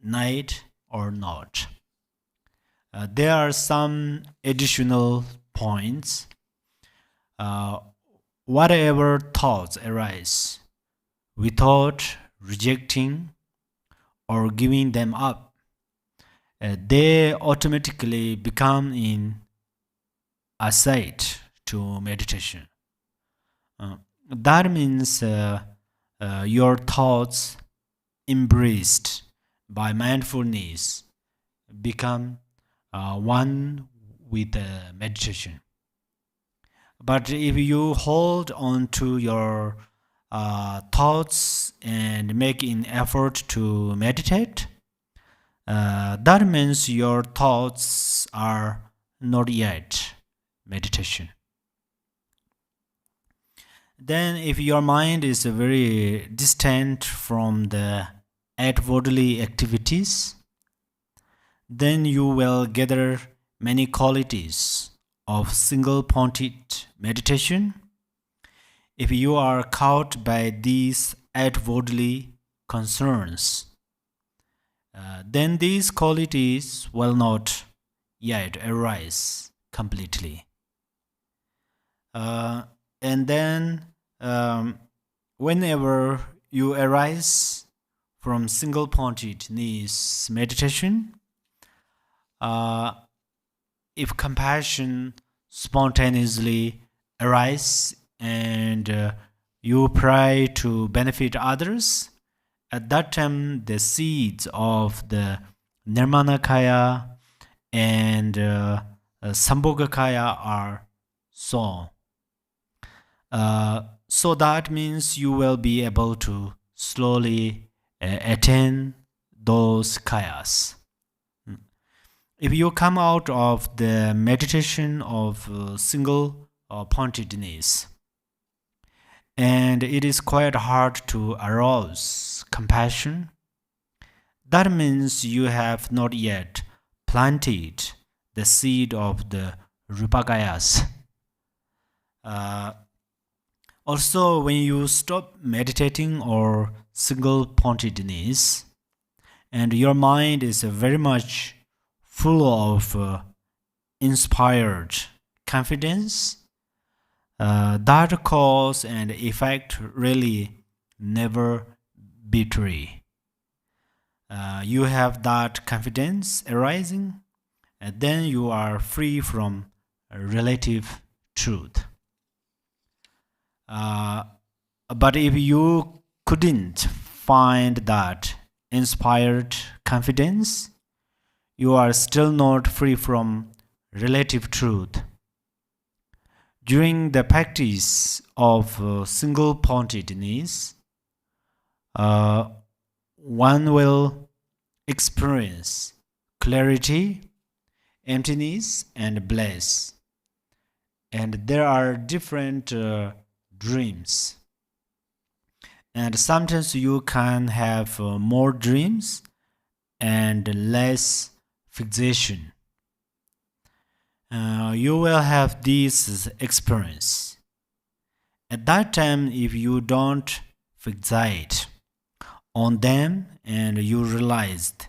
night or not. There are some additional points. Whatever thoughts arise, without rejecting or giving them up, they automatically become in aside to meditation. That means your thoughts embraced by mindfulness become one with meditation. But if you hold on to your thoughts and make an effort to meditate, that means your thoughts are not yet meditation. Then if your mind is very distant from the outwardly activities, then you will gather many qualities of single-pointed meditation. If you are caught by these outwardly concerns, then these qualities will not yet arise completely. And then whenever you arise from single-pointedness meditation, if compassion spontaneously arises and you pray to benefit others, at that time the seeds of the Nirmanakaya and Sambhogakaya are sown. So that means you will be able to slowly attain those kayas. If you come out of the meditation of single pointedness, and it is quite hard to arouse compassion, that means you have not yet planted the seed of the Rupakayas. Also, when you stop meditating or single pointedness, and your mind is very much full of inspired confidence, that cause and effect really never betray. You have that confidence arising, and then you are free from relative truth. But if you couldn't find that inspired confidence, you are still not free from relative truth. During the practice of single-pointedness, one will experience clarity, emptiness, and bliss. And there are different dreams. And sometimes you can have more dreams and less fixation. You will have this experience. At that time, if you don't fixate on them and you realized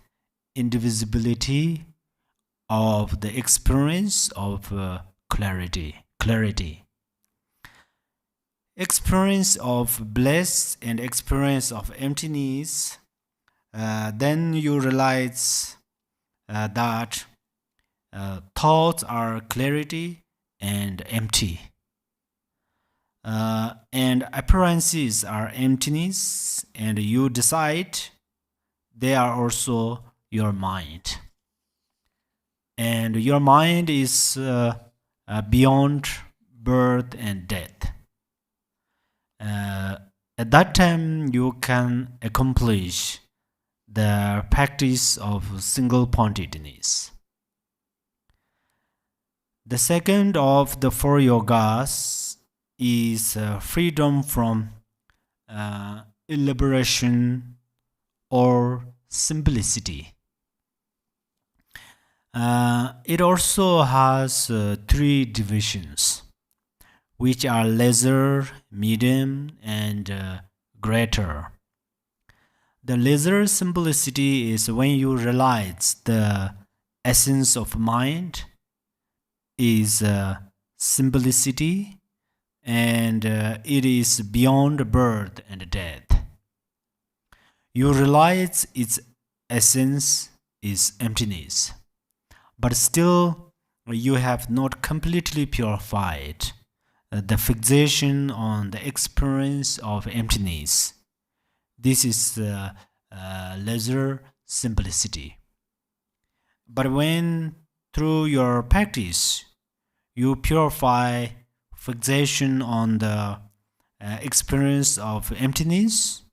indivisibility of the experience of clarity. Experience of bliss and experience of emptiness, then you realize that thoughts are clarity and empty, and appearances are emptiness, and you decide they are also your mind, and your mind is beyond birth and death. At that time, you can accomplish the practice of single-pointedness. The second of the four yogas is freedom from elaboration or simplicity. It also has three divisions, which are lesser, medium, and greater. The lesser simplicity is when you realize the essence of mind is simplicity, and it is beyond birth and death. You realize its essence is emptiness, but still you have not completely purified the fixation on the experience of emptiness. This is lesser simplicity. But when through your practice you purify fixation on the experience of emptiness,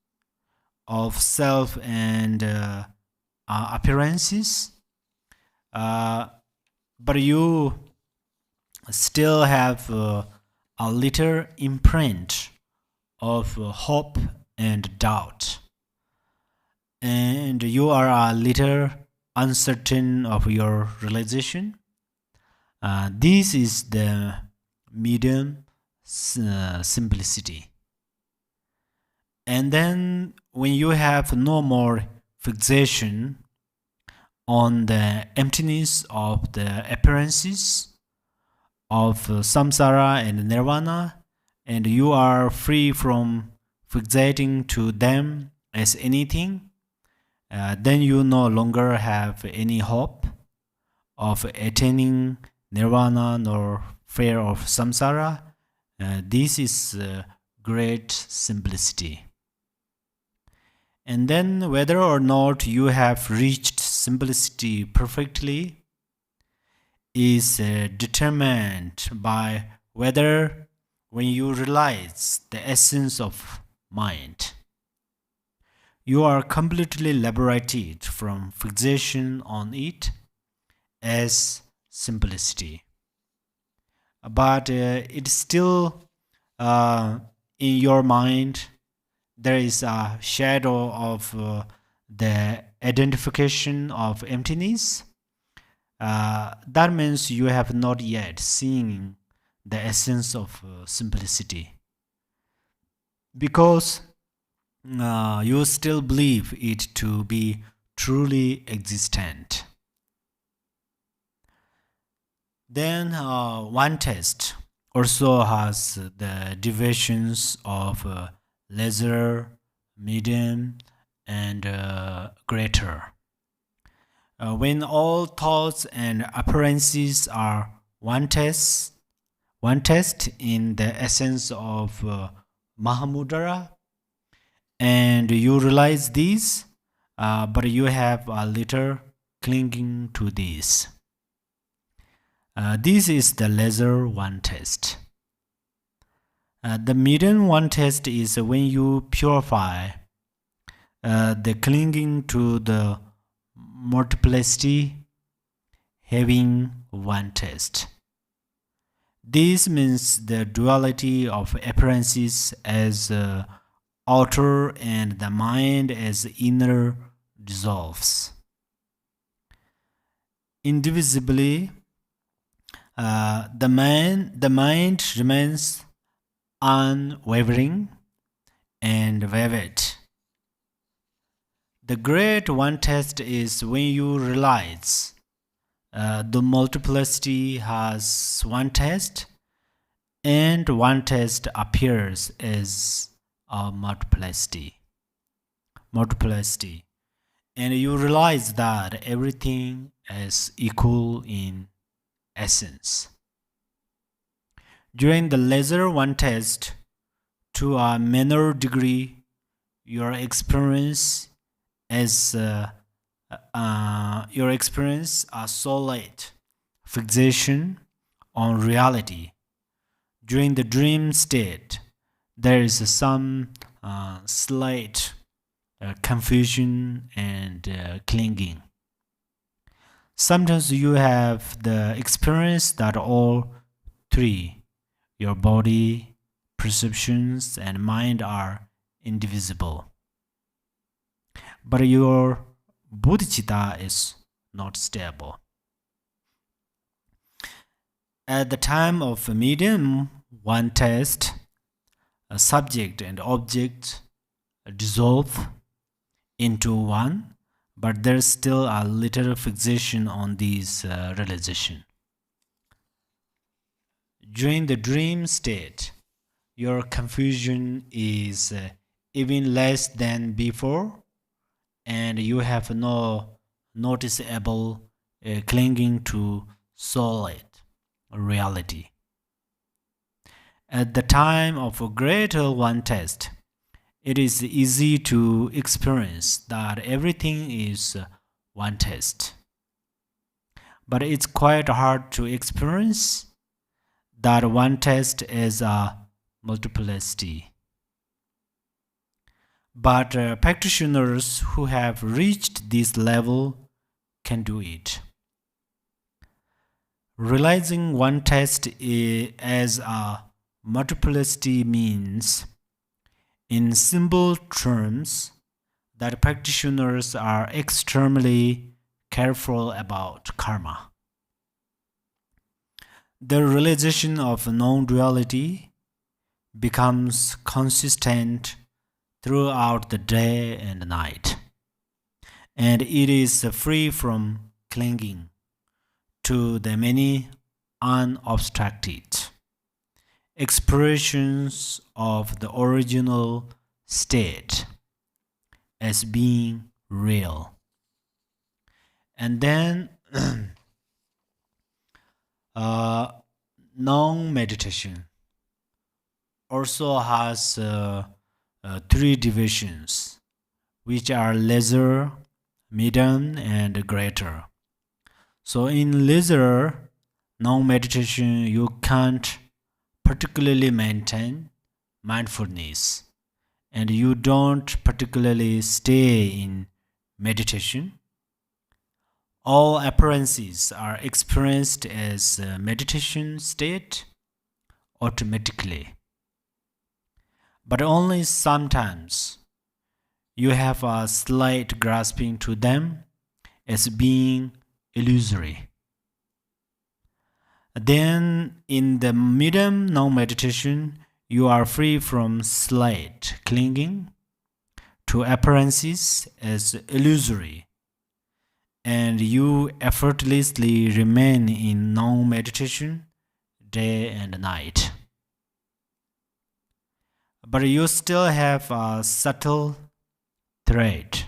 of self and appearances, but you still have a little imprint of hope and doubt, and you are a little uncertain of your realization. This is the medium simplicity. And then when you have no more fixation on the emptiness of the appearances of samsara and nirvana, and you are free from fixating to them as anything, then you no longer have any hope of attaining nirvana nor fear of samsara. This is great simplicity. And then whether or not you have reached simplicity perfectly is determined by whether when you realize the essence of mind, you are completely liberated from fixation on it as simplicity. But it's still in your mind, there is a shadow of the identification of emptiness. That means you have not yet seen the essence of simplicity, because you still believe it to be truly existent. Then one test also has the divisions of lesser, medium, and greater. When all thoughts and appearances are one test in the essence of Mahamudra, and you realize this, but you have a little clinging to this. This is the lesser one test. The medium one test is when you purify the clinging to the multiplicity, having one test. This means the duality of appearances as outer and the mind as inner dissolves. Indivisibly, the mind remains unwavering and vivid. The great one test is when you realize the multiplicity has one test, and one test appears as a multiplicity. And you realize that everything is equal in essence. During the lesser one test, to a minor degree, your experience a solid fixation on reality. During the dream state, there is some slight confusion and clinging. Sometimes you have the experience that all three, your body, perceptions, and mind, are indivisible. But your bodhicitta is not stable. At the time of medium one test, a subject and object dissolve into one, but there's still a little fixation on these realization. During the dream state, your confusion is even less than before, and you have no noticeable clinging to solid reality. At the time of a greater one test, it is easy to experience that everything is one test. But it's quite hard to experience that one test is a multiplicity. But practitioners who have reached this level can do it. Realizing one test as a multiplicity means in simple terms, that practitioners are extremely careful about karma. The realization of non-duality becomes consistent throughout the day and night, and it is free from clinging to the many unobstructed expressions of the original state as being real. And then non-meditation also has three divisions, which are lesser, medium, and greater. So in lesser non-meditation, you can't particularly maintain mindfulness, and you don't particularly stay in meditation. All appearances are experienced as a meditation state automatically, but only sometimes you have a slight grasping to them as being illusory. Then in the medium non-meditation, you are free from slight clinging to appearances as illusory, and you effortlessly remain in non-meditation day and night. But you still have a subtle thread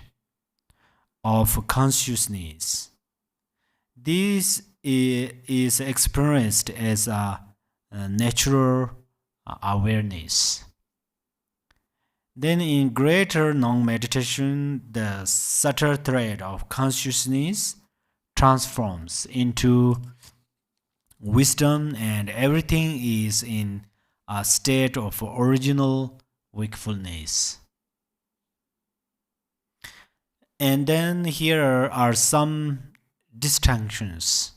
of consciousness. This is experienced as a natural awareness. Then in greater non-meditation, the subtle thread of consciousness transforms into wisdom, and everything is in a state of original wakefulness. And then here are some distinctions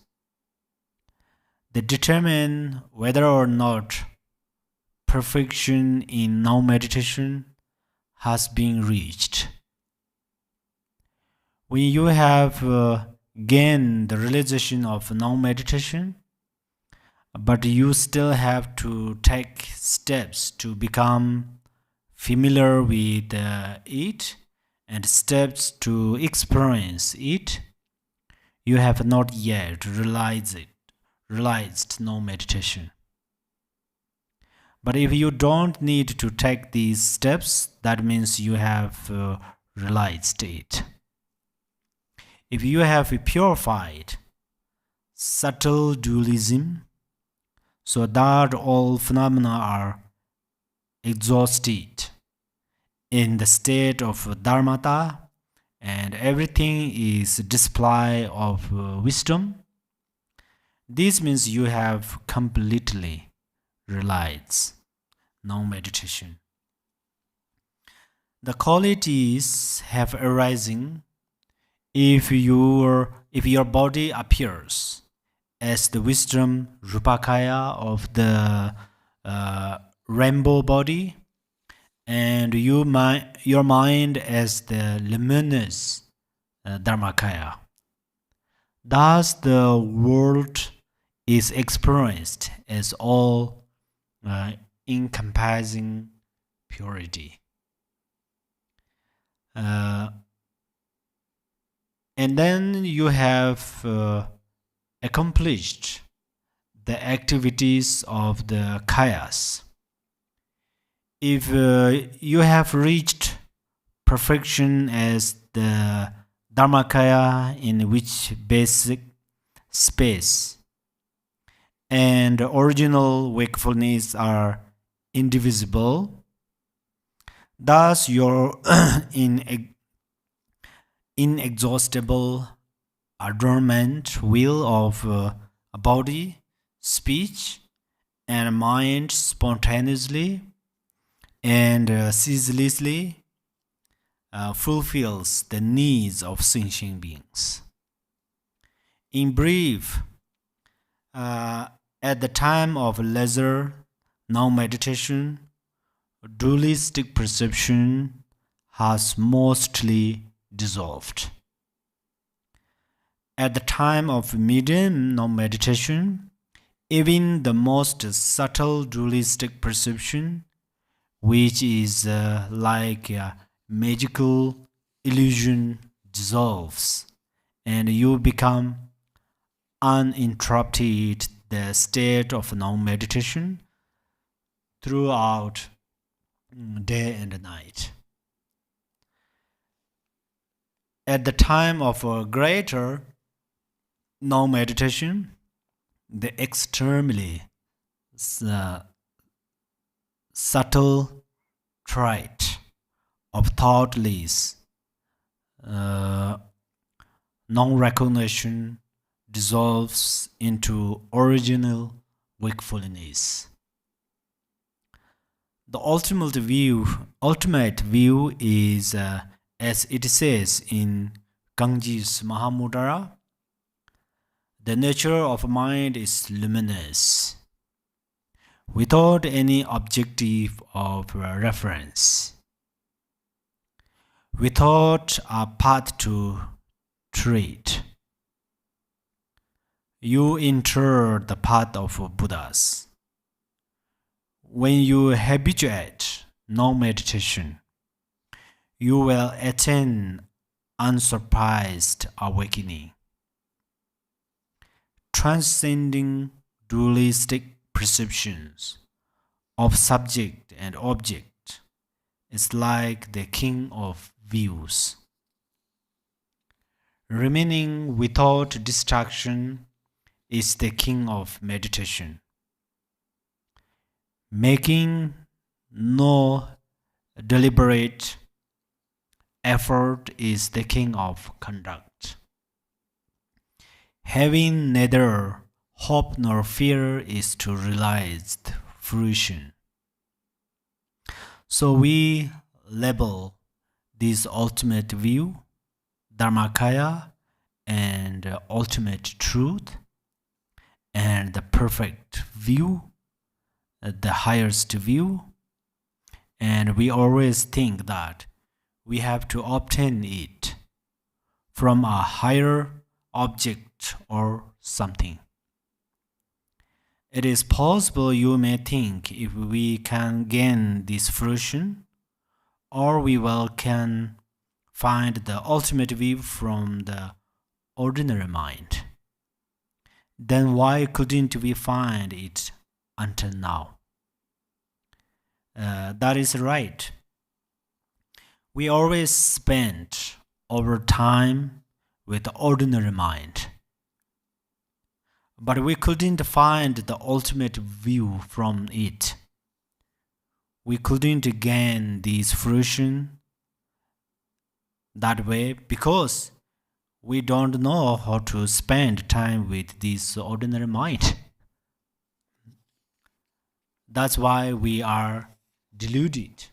that determine whether or not perfection in non-meditation has been reached. When you have gained the realization of non-meditation, but you still have to take steps to become familiar with it and steps to experience it, you have not yet realized non-meditation. But if you don't need to take these steps, that means you have realized it. If you have purified subtle dualism so that all phenomena are exhausted in the state of dharmata and everything is display of wisdom, this means you have completely realized non-meditation. The qualities have arising if your body appears as the wisdom rupakaya of the rainbow body, and your mind as the luminous dharmakaya. Thus the world is experienced as all encompassing purity. And then you have accomplished the activities of the kayas. If you have reached perfection as the dharmakaya, in which basic space and original wakefulness are indivisible, thus your inexhaustible adornment will of body, speech, and mind spontaneously and ceaselessly fulfills the needs of sentient beings. In brief, at the time of leisure non-meditation, dualistic perception has mostly dissolved. At the time of medium non-meditation, even the most subtle dualistic perception, which is like a magical illusion, dissolves, and you become uninterrupted the state of non-meditation throughout day and night. At the time of a greater non-meditation, the extremely subtle trait of thoughtless non-recognition dissolves into original wakefulness. The ultimate view is, as it says in Ganges Mahamudra, the nature of mind is luminous, without any objective of reference, without a path to tread. You enter the path of Buddhas. When you habituate non-meditation, you will attain unsurprised awakening. Transcending dualistic perceptions of subject and object is like the king of views. Remaining without distraction is the king of meditation. Making no deliberate effort is the king of conduct. Having neither hope nor fear is to realize fruition. So we label this ultimate view, Dharmakaya, and ultimate truth, and the perfect view, the highest view, and we always think that we have to obtain it from a higher object or something. It is possible you may think if we can gain this fruition, or we can find the ultimate view from the ordinary mind. Then why couldn't we find it until now? That is right. We always spend our time with the ordinary mind, but we couldn't find the ultimate view from it. We couldn't gain this fruition that way because we don't know how to spend time with this ordinary mind. That's why we are deluded.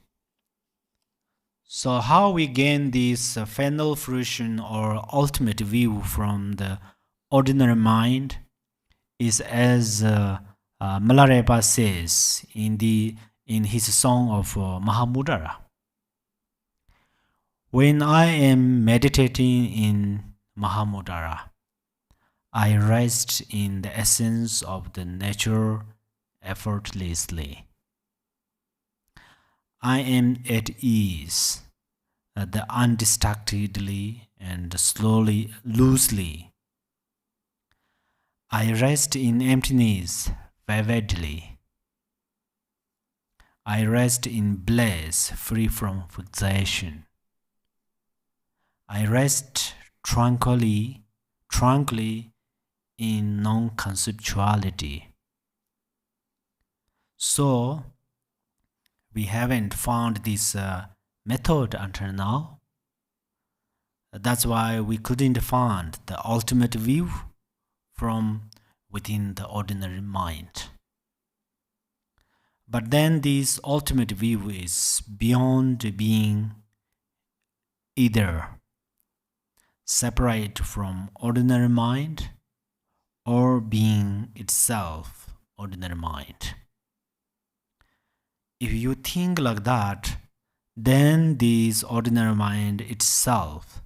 So how we gain this final fruition or ultimate view from the ordinary mind is as Milarepa says in his song of Mahamudra. When I am meditating in Mahamudra, I rest in the essence of the nature effortlessly. I am at ease, the undistractedly and loosely. I rest in emptiness vividly. I rest in bliss free from fixation. I rest tranquilly in non-conceptuality. So, we haven't found this method until now. That's why we couldn't find the ultimate view from within the ordinary mind. But then this ultimate view is beyond being either separate from ordinary mind or being itself ordinary mind. if you think like that, then this ordinary mind itself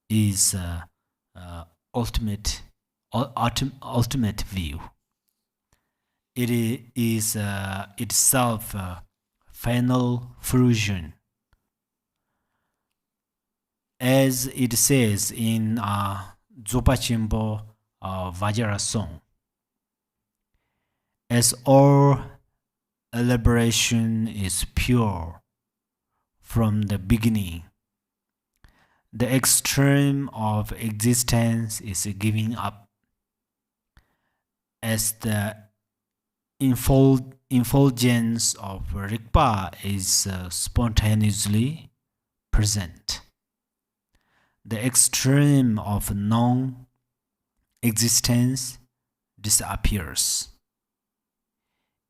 is ultimate view. It is itself final fruition. As it says in Zopa Chimbo Vajra song, as all elaboration is pure from the beginning, the extreme of existence is giving up, as the effulgence of Rigpa is spontaneously present. The extreme of non-existence disappears.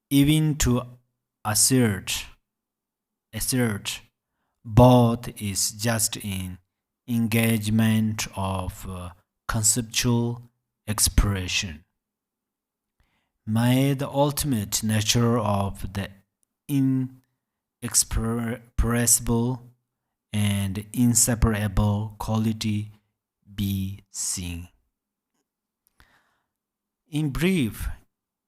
Even to assert both is just in engagement of conceptual expression. May the ultimate nature of the inexpressible and inseparable quality be seen. In brief,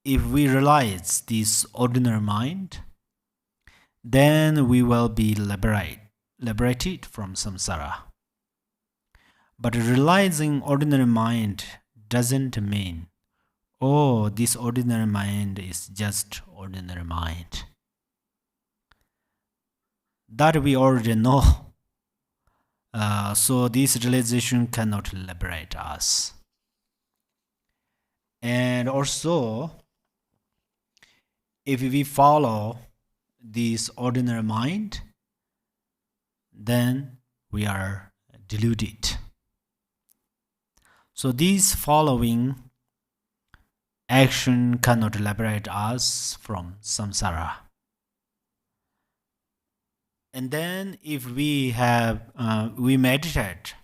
if we realize this ordinary mind, then we will be liberated from samsara. But realizing ordinary mind doesn't mean, oh, this ordinary mind is just ordinary mind. That we already know. So this realization cannot liberate us. And also, if we follow this ordinary mind, then we are deluded. So this following action cannot liberate us from samsara. And then if we meditate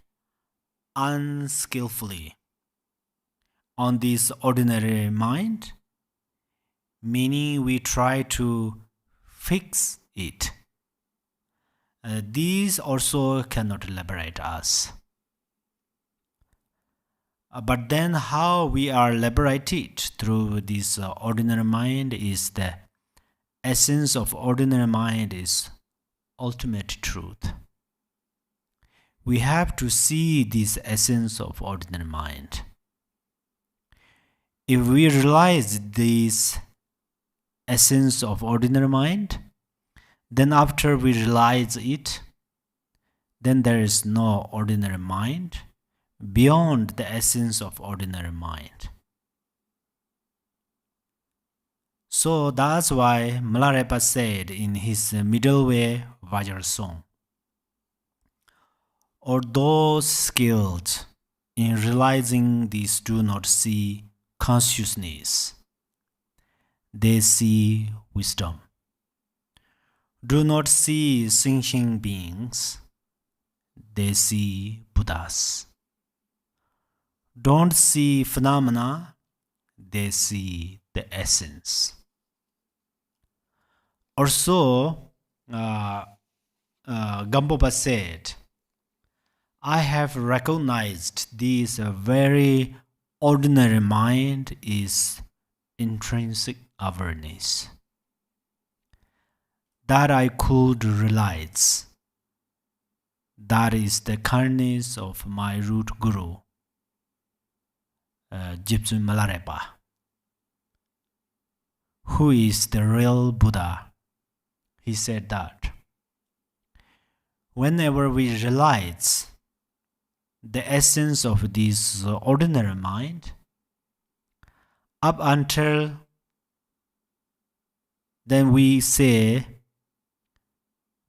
unskillfully on this ordinary mind, meaning we try to fix it, these also cannot liberate us. But then how we are liberated through this ordinary mind is the essence of ordinary mind is ultimate truth. We have to see this essence of ordinary mind. If we realize this essence of ordinary mind, then after we realize it, then there is no ordinary mind beyond the essence of ordinary mind. So that's why Milarepa said in his middle way Vajra song, or those skilled in realizing this do not see consciousness, they see wisdom. Do not see sentient beings, they see Buddhas. Don't see phenomena, they see the essence. Also, Gampopa said, I have recognized this very ordinary mind is intrinsic awareness. That I could realize. That is the kindness of my root guru, Gypsy Milarepa, who is the real Buddha. He said that whenever we realize the essence of this ordinary mind, up until then we say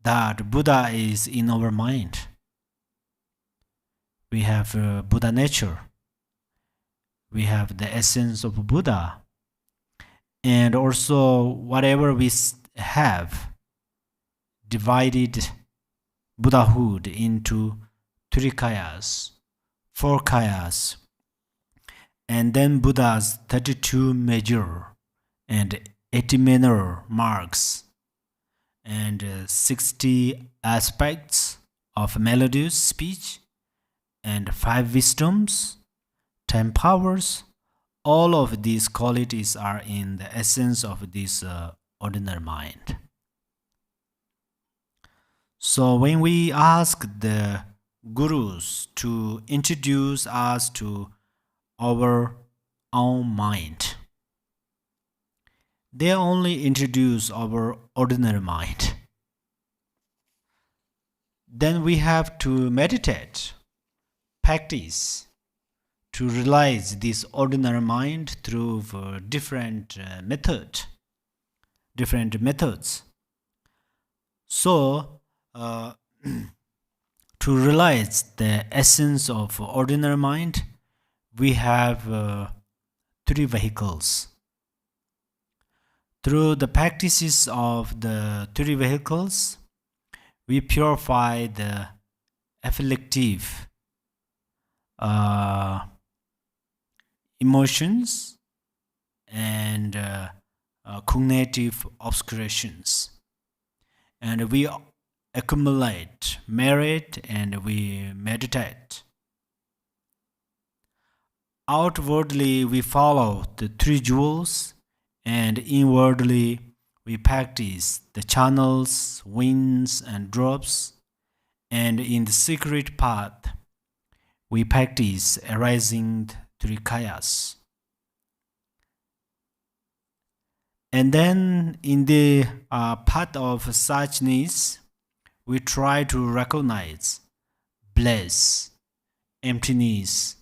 that Buddha is in our mind. We have Buddha nature. We have the essence of Buddha. And also whatever we have divided Buddhahood into 3 kayas, 4 kayas, and then Buddha's 32 major and 80 minor marks. and 60 aspects of melodious speech, and 5 wisdoms, 10 powers. All of these qualities are in the essence of this ordinary mind. So when we ask the gurus to introduce us to our own mind, they only introduce our ordinary mind. Then we have to meditate, practice, to realize this ordinary mind through different methods. So, to realize the essence of ordinary mind, we have 3 vehicles. Through the practices of the 3 vehicles, we purify the afflictive emotions and cognitive obscurations, and we accumulate merit and we meditate. Outwardly we follow the 3 jewels, and inwardly we practice the channels, winds and drops, and in the secret path we practice arising 3 kayas. And then in the path of suchness, we try to recognize bliss, emptiness,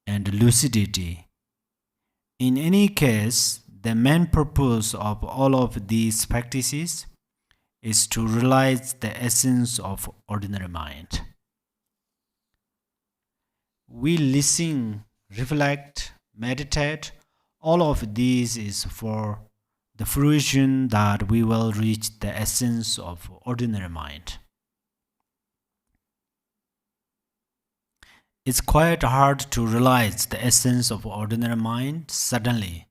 and lucidity. In any case, the main purpose of all of these practices is to realize the essence of ordinary mind. We listen, reflect, meditate. All of these is for the fruition that we will reach the essence of ordinary mind. It's quite hard to realize the essence of ordinary mind suddenly.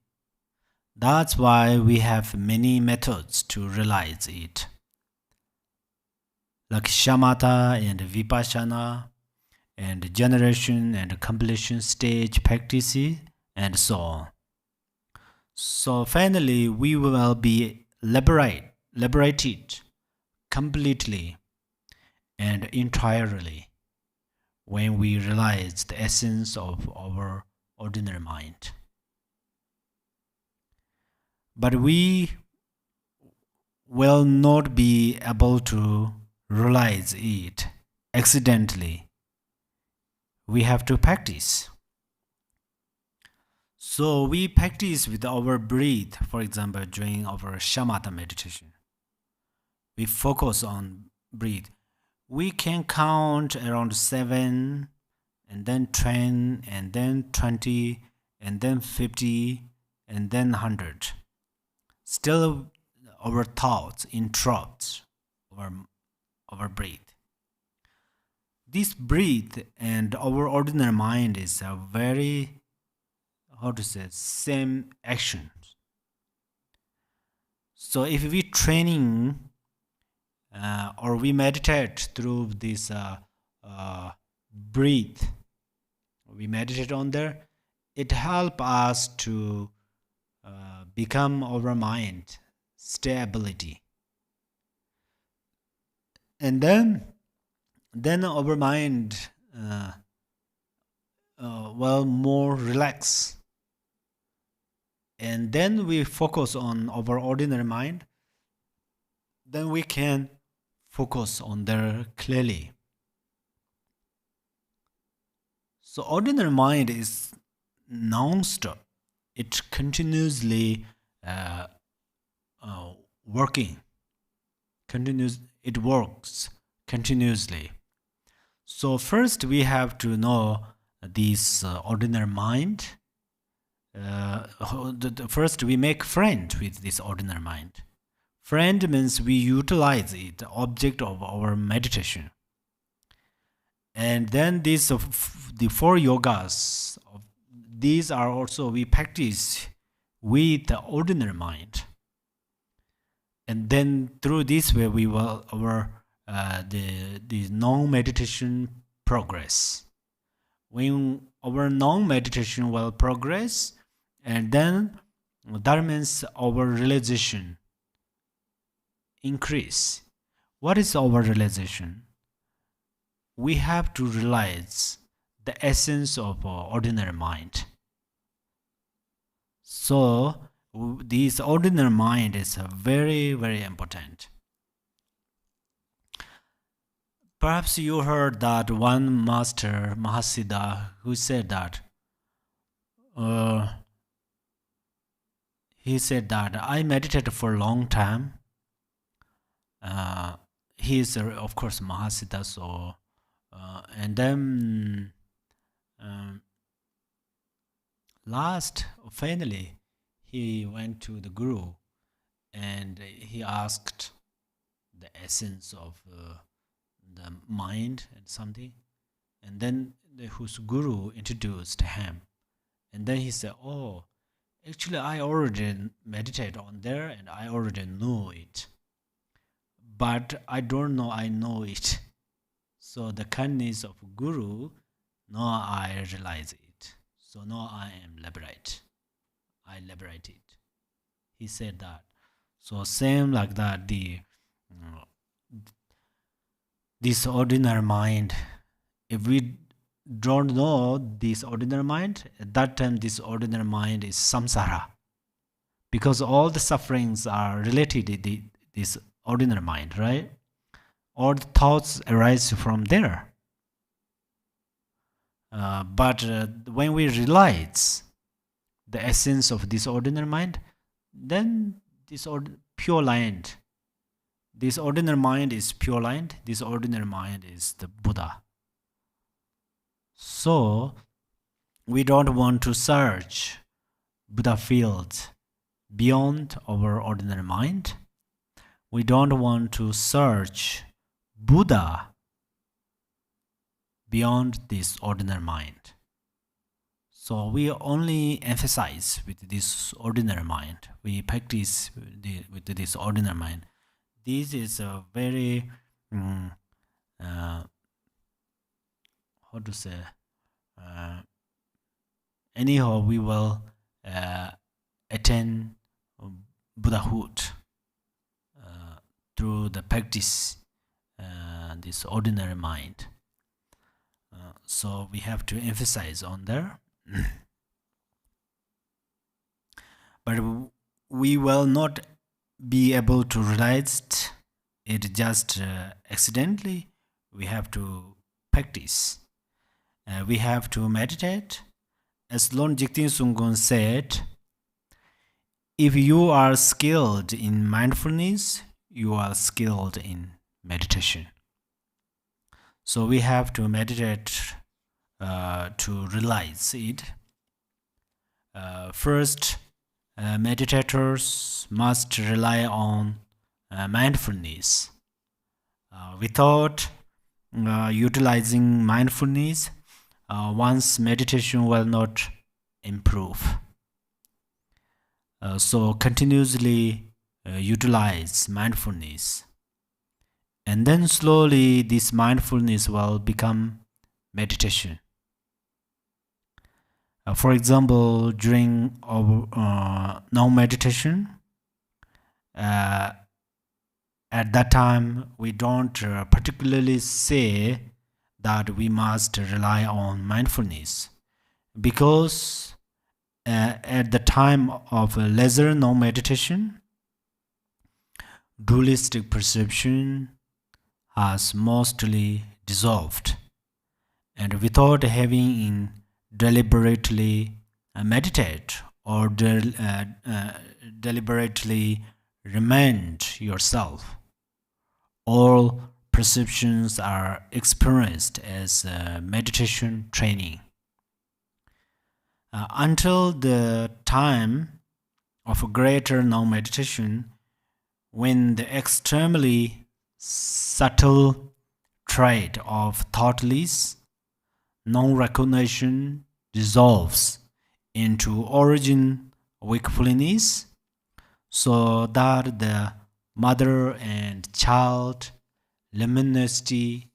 That's why we have many methods to realize it, like shamatha and vipassana, and generation and completion stage practices, and so on. So finally, we will be liberated completely and entirely when we realize the essence of our ordinary mind. But we will not be able to realize it accidentally. We have to practice. So we practice with our breath, for example, during our shamatha meditation. We focus on breath. We can count around 7, and then 10, and then 20, and then 50, and then 100. Still, our thoughts interrupt our breath. This breath and our ordinary mind is a very, same action. So if we training or we meditate through this breath, we meditate on there, it helps us to become our mind stability, and then our mind more relax, and then we focus on our ordinary mind. Then we can focus on there clearly. So ordinary mind is non-stop. It continuously working. It works continuously. So first we have to know this ordinary mind. First we make friend with this ordinary mind. Friend means we utilize it, the object of our meditation. And then the 4 yogas, these are also we practice with the ordinary mind. And then through this way we will the non-meditation progress. When our non-meditation will progress, and then that means our realization increase. What is our realization? We have to realize the essence of our ordinary mind. So this ordinary mind is very, very important. Perhaps you heard that one master, Mahasiddha, who said that he said that I meditated for a long time. He is of course Mahasiddha, so and then finally he went to the Guru and he asked the essence of the mind and something, and then whose Guru introduced him, and then he said, oh, actually I already meditate on there and I already know it, but I don't know I know it. So the kindness of Guru, now I realize it. So now I am liberated. I liberate it. He said that. So same like that, this ordinary mind, if we don't know this ordinary mind, at that time this ordinary mind is samsara. Because all the sufferings are related to this ordinary mind, right? All the thoughts arise from there. But when we realize the essence of this ordinary mind, then this pure mind, this ordinary mind is pure mind, this ordinary mind is the Buddha. So we don't want to search Buddha fields beyond our ordinary mind. We don't want to search Buddha beyond this ordinary mind. So we only emphasize with this ordinary mind. We practice with this ordinary mind. This is a very, how to say, anyhow we will attain Buddhahood through the practice this ordinary mind. So we have to emphasize on there. But we will not be able to realize it just accidentally. We have to practice. We have to meditate. As Lord Jigten Sunggon said, if you are skilled in mindfulness, you are skilled in meditation. So we have to meditate to realize it. First, meditators must rely on mindfulness. Without utilizing mindfulness, one's meditation will not improve. So continuously utilize mindfulness. And then slowly this mindfulness will become meditation. For example, during our non-meditation, at that time we don't particularly say that we must rely on mindfulness, because at the time of lesser non-meditation, dualistic perception has mostly dissolved, and without having in deliberately meditate or deliberately remind yourself, all perceptions are experienced as meditation training. Until the time of greater non-meditation, when the extremely subtle trait of thoughtless non-recognition dissolves into origin wakefulness, so that the mother and child, luminosity,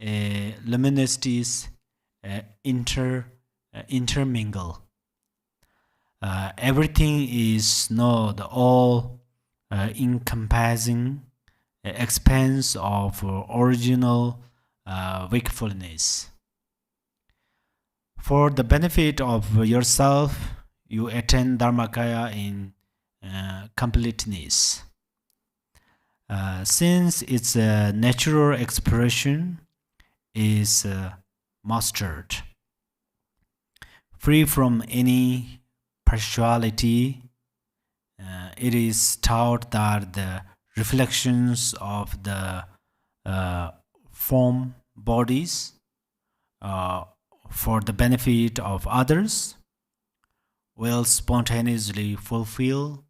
luminosities intermingle. Everything is not the all encompassing expanse of original wakefulness. For the benefit of yourself, you attend Dharmakaya in completeness. Since its natural expression is mastered, free from any partiality, it is taught that the reflections of the form bodies for the benefit of others will spontaneously fulfill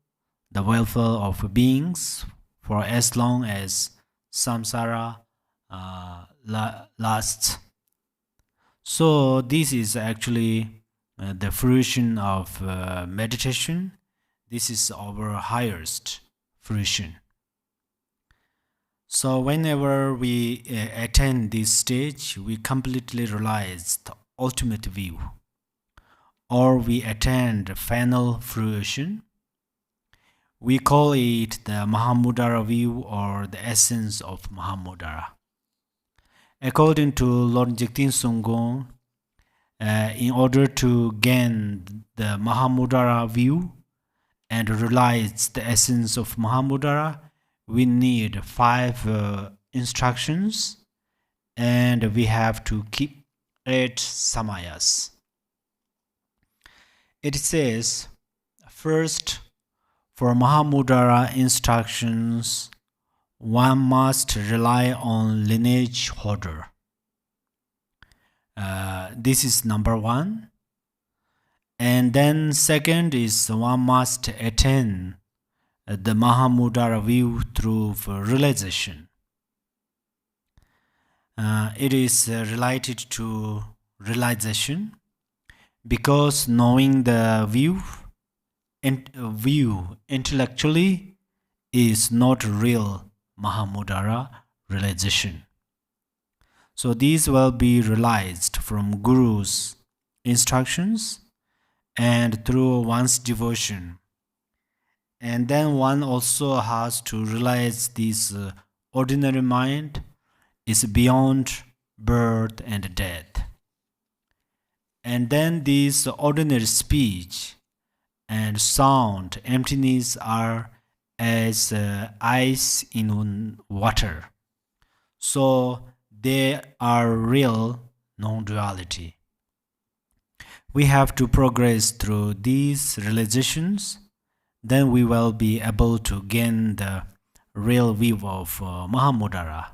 the welfare of beings for as long as samsara lasts. So this is actually the fruition of meditation. This is our highest fruition. So whenever we attain this stage, we completely realize the ultimate view, or we attain the final fruition. We call it the Mahamudra view, or the essence of Mahamudra. According to Lord Jigten Sungong, in order to gain the Mahamudra view and realize the essence of Mahamudra, we need 5 instructions, and we have to keep 8 Samayas. It says, first, for Mahamudra instructions, one must rely on lineage order. This is number 1. And then second is one must attain the Mahamudra view through realization. It is related to realization because knowing the view intellectually is not real Mahamudra realization. So these will be realized from Guru's instructions and through one's devotion. And then one also has to realize this ordinary mind is beyond birth and death. And then this ordinary speech and sound emptiness are as ice in water. So they are real non-duality. We have to progress through these realizations, then we will be able to gain the real view of Mahamudra.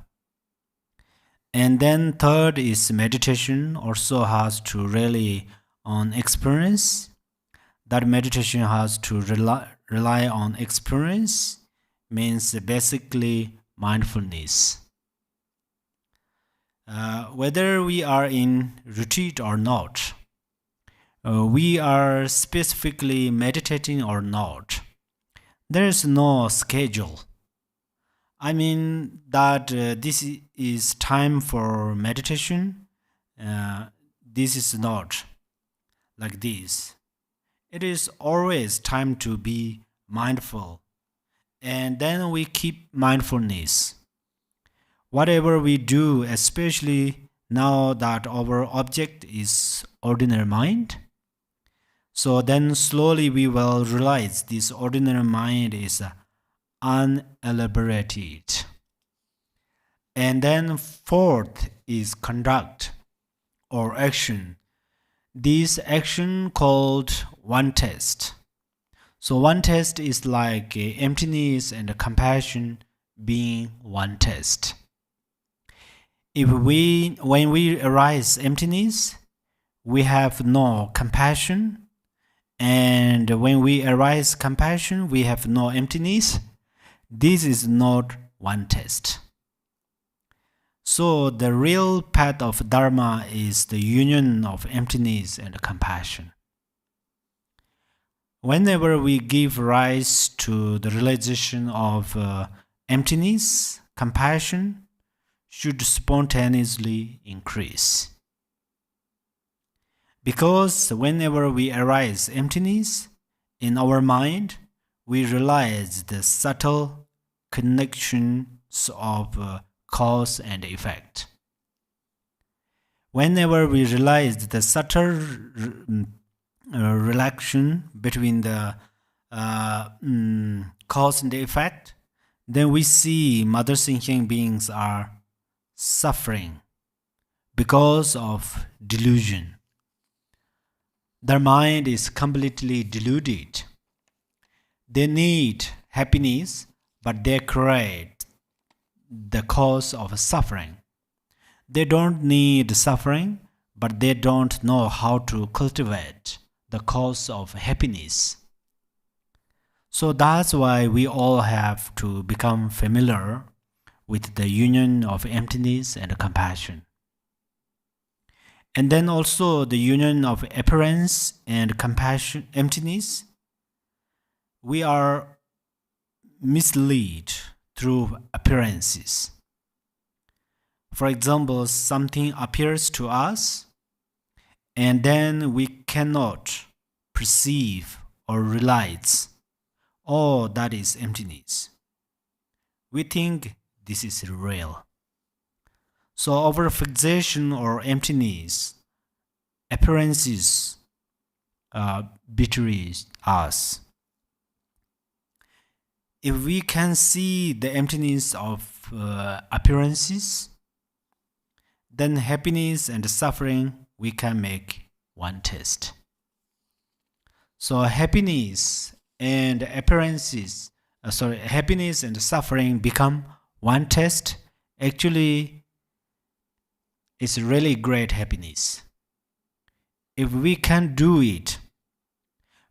And then third is meditation, also has to rely on experience. That meditation has to rely on experience, means basically mindfulness. Whether we are in retreat or not, we are specifically meditating or not, there is no schedule. I mean that this is time for meditation. This is not like this. It is always time to be mindful. And then we keep mindfulness. Whatever we do, especially now that our object is ordinary mind, so then slowly we will realize this ordinary mind is unelaborated. And then fourth is conduct or action. This action called one test. So one test is like emptiness and compassion being one test. When we arise emptiness, we have no compassion. And when we arise compassion, we have no emptiness. This is not one test. So the real path of Dharma is the union of emptiness and compassion. Whenever we give rise to the realization of emptiness, compassion should spontaneously increase. Because whenever we arise emptiness in our mind, we realize the subtle connections of cause and effect. Whenever we realize the subtle relation between the cause and effect, then we see mother sentient beings are suffering because of delusion. Their mind is completely deluded. They need happiness, but they create the cause of suffering. They don't need suffering, but they don't know how to cultivate the cause of happiness. So that's why we all have to become familiar with the union of emptiness and compassion. And then also the union of appearance and compassion, emptiness. We are misled through appearances. For example, something appears to us, and then we cannot perceive or realize, oh, that is emptiness. We think this is real. So our fixation or emptiness, appearances betrays us. If we can see the emptiness of appearances, then happiness and suffering we can make one taste. So happiness and appearances, happiness and suffering become one taste. Actually, it's really great happiness. If we can do it,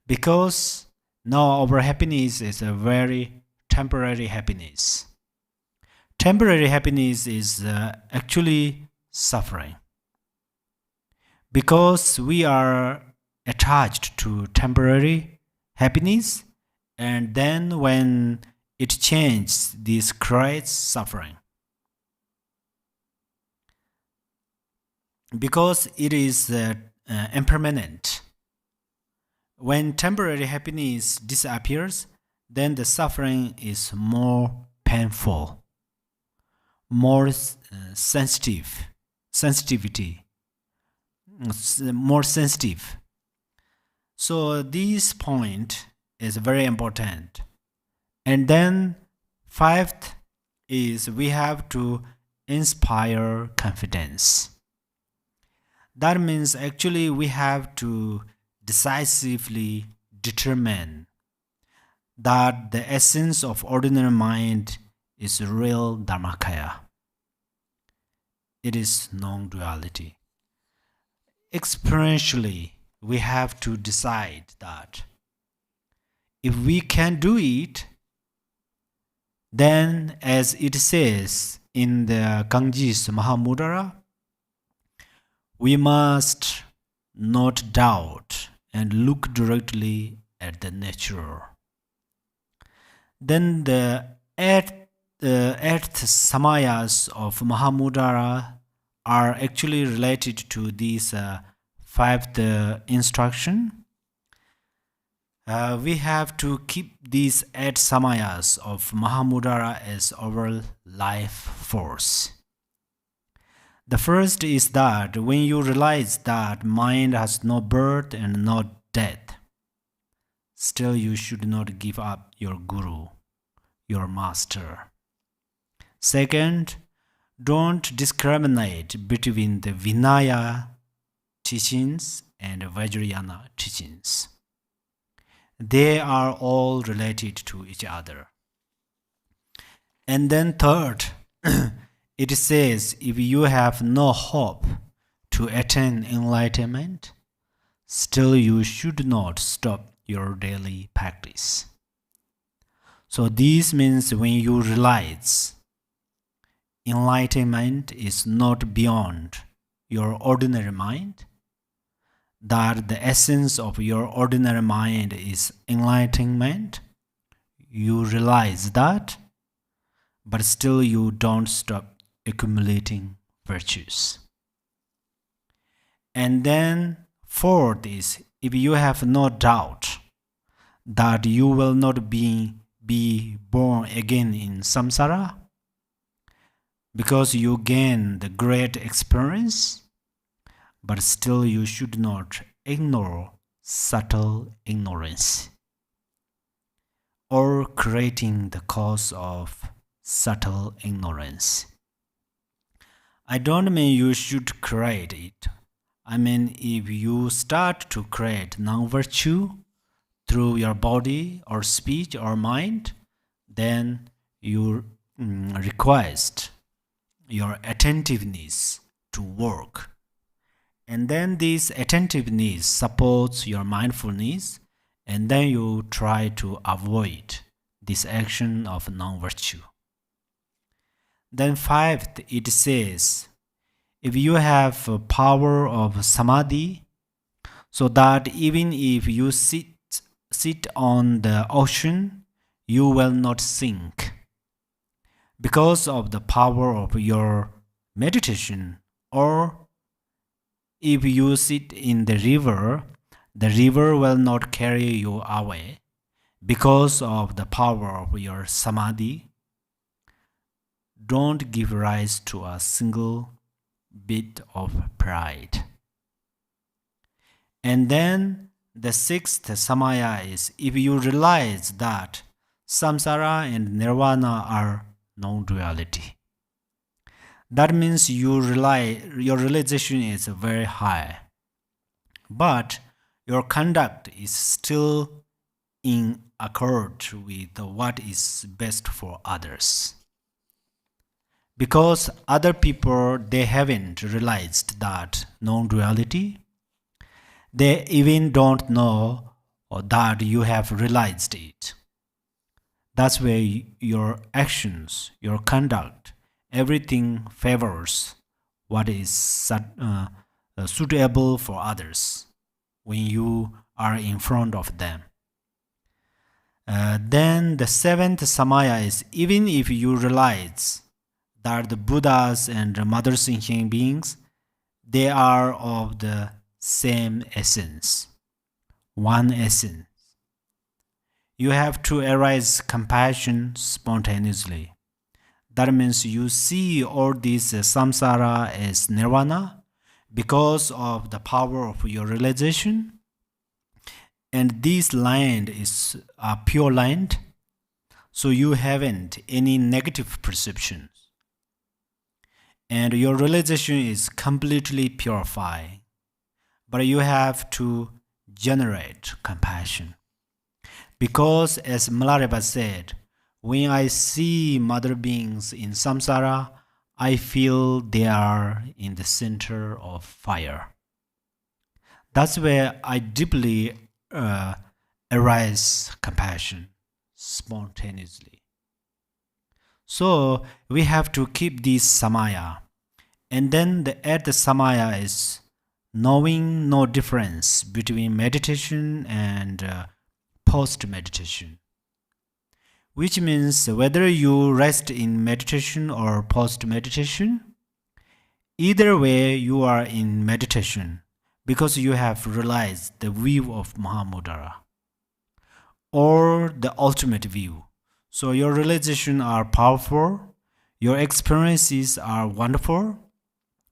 because now our happiness is a very temporary happiness. Temporary happiness is actually suffering. Because we are attached to temporary happiness, and then when it changes, this creates suffering. Because it is impermanent. When temporary happiness disappears, then the suffering is more painful, more sensitivity, more sensitive. So this point is very important. And then fifth is we have to inspire confidence. That means actually we have to decisively determine that the essence of ordinary mind is real Dharmakaya. It is non-duality. Experientially, we have to decide that if we can do it, then as it says in the Ganges Mahamudra, we must not doubt and look directly at the nature. Then the eighth Samayas of Mahamudra are actually related to this fifth instruction. We have to keep these 8 Samayas of Mahamudra as our life force. The first is that when you realize that mind has no birth and no death, still you should not give up your guru, your master. Second, don't discriminate between the Vinaya teachings and Vajrayana teachings. They are all related to each other. And then third, it says if you have no hope to attain enlightenment, still you should not stop your daily practice. So this means when you realize enlightenment is not beyond your ordinary mind, that the essence of your ordinary mind is enlightenment, you realize that, but still you don't stop accumulating virtues. And then fourth is, if you have no doubt that you will not be born again in samsara, because you gain the great experience, but still you should not ignore subtle ignorance or creating the cause of subtle ignorance. I don't mean you should create it. I mean, if you start to create non-virtue through your body or speech or mind, then you request your attentiveness to work. And then this attentiveness supports your mindfulness, and then you try to avoid this action of non-virtue. Then fifth, it says, if you have a power of samadhi, so that even if you sit on the ocean, you will not sink. Because of the power of your meditation, or if you sit in the river will not carry you away because of the power of your samadhi. Don't give rise to a single bit of pride. And then the sixth samaya is, if you realize that samsara and nirvana are non-duality. That means your realization is very high, but your conduct is still in accord with what is best for others. Because other people, they haven't realized that non-duality. They even don't know that you have realized it. That's where your actions, your conduct, everything favors what is suitable for others when you are in front of them. Then the seventh samaya is, even if you realize that the Buddhas and the mother sentient beings, they are of the same essence, one essence. You have to arise compassion spontaneously. That means you see all this samsara as nirvana because of the power of your realization. And this land is a pure land, so you haven't any negative perceptions. And your realization is completely purified. But you have to generate compassion. Because as Milarepa said, when I see mother beings in samsara, I feel they are in the center of fire. That's where I deeply arise compassion spontaneously. So we have to keep this samaya. And then the samaya is knowing no difference between meditation and post-meditation. Which means whether you rest in meditation or post-meditation, either way you are in meditation because you have realized the view of Mahamudra or the ultimate view. So your realizations are powerful, your experiences are wonderful,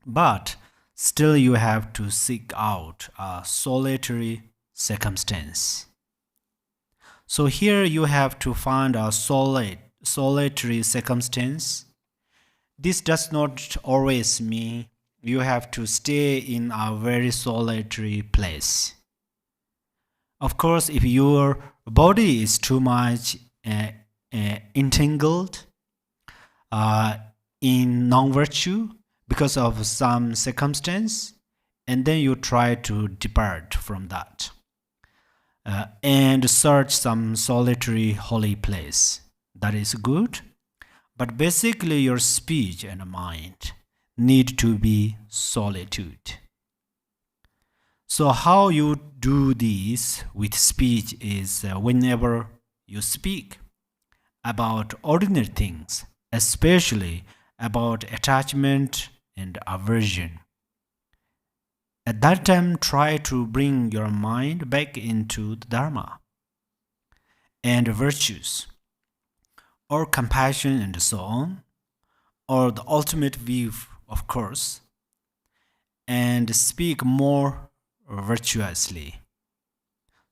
but still you have to seek out a solitary circumstance. So here you have to find a solitary circumstance. This does not always mean you have to stay in a very solitary place. Of course, if your body is too much entangled in non-virtue because of some circumstance, and then you try to depart from that and search some solitary holy place. That is good, but basically your speech and mind need to be solitude. So how you do this with speech is whenever you speak about ordinary things, especially about attachment and aversion. At that time, try to bring your mind back into the Dharma and virtues, or compassion and so on, or the ultimate view, of course, and speak more virtuously.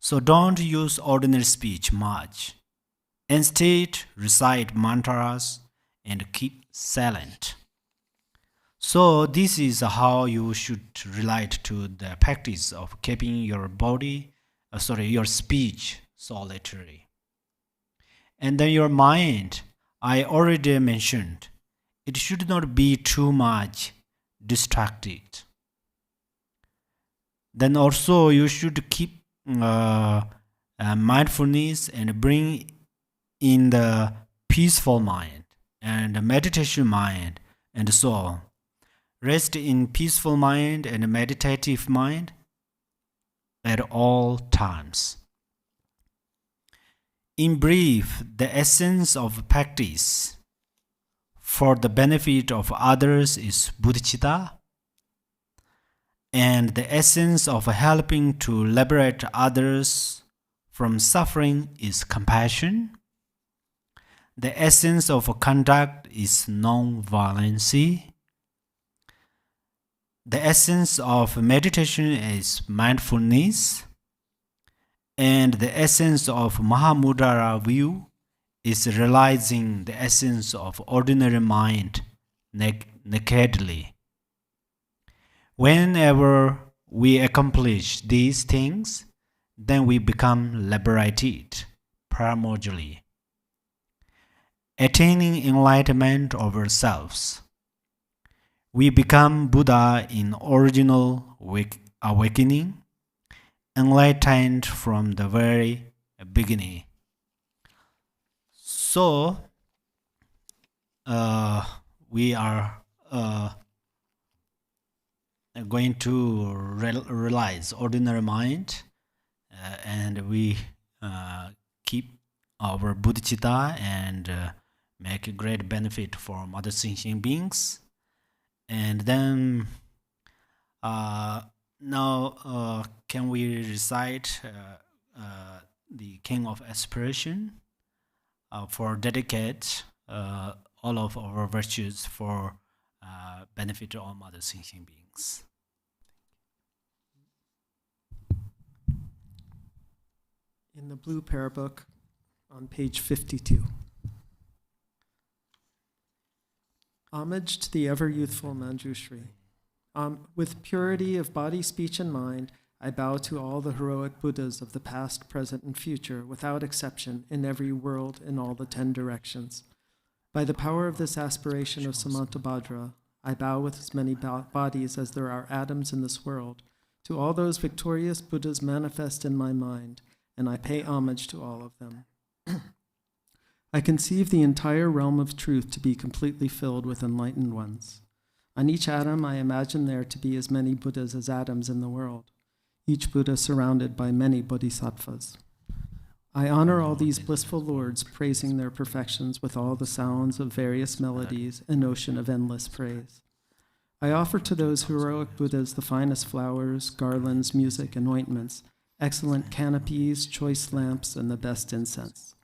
So don't use ordinary speech much. Instead, recite mantras and keep silent. So this is how you should relate to the practice of keeping your your speech solitary. And then your mind, I already mentioned, it should not be too much distracted. Then also you should keep mindfulness and bring in the peaceful mind and meditation mind and so on. Rest in peaceful mind and meditative mind at all times. In brief, the essence of practice for the benefit of others is Bodhichitta, and the essence of helping to liberate others from suffering is compassion. The essence of conduct is non-violence. The essence of meditation is mindfulness, and the essence of Mahamudra view is realizing the essence of ordinary mind nakedly. Whenever we accomplish these things, then we become liberated primordially, attaining enlightenment of ourselves. We become Buddha in original awakening, enlightened from the very beginning. So, we are going to realize ordinary mind, and we keep our Bodhichitta and make a great benefit for other sentient beings. And then now can we recite the King of Aspiration for dedicate all of our virtues for benefit of all other sentient beings. In the blue prayer book on page 52. Homage to the ever-youthful Manjushri. With purity of body, speech, and mind, I bow to all the heroic Buddhas of the past, present, and future, without exception, in every world, in all the 10 directions. By the power of this aspiration of Samantabhadra, I bow with as many bodies as there are atoms in this world, to all those victorious Buddhas manifest in my mind, and I pay homage to all of them. I conceive the entire realm of truth to be completely filled with enlightened ones. On each atom, I imagine there to be as many Buddhas as atoms in the world, each Buddha surrounded by many bodhisattvas. I honor all these blissful lords, praising their perfections with all the sounds of various melodies, an ocean of endless praise. I offer to those heroic Buddhas the finest flowers, garlands, music, and ointments, excellent canopies, choice lamps, and the best incense.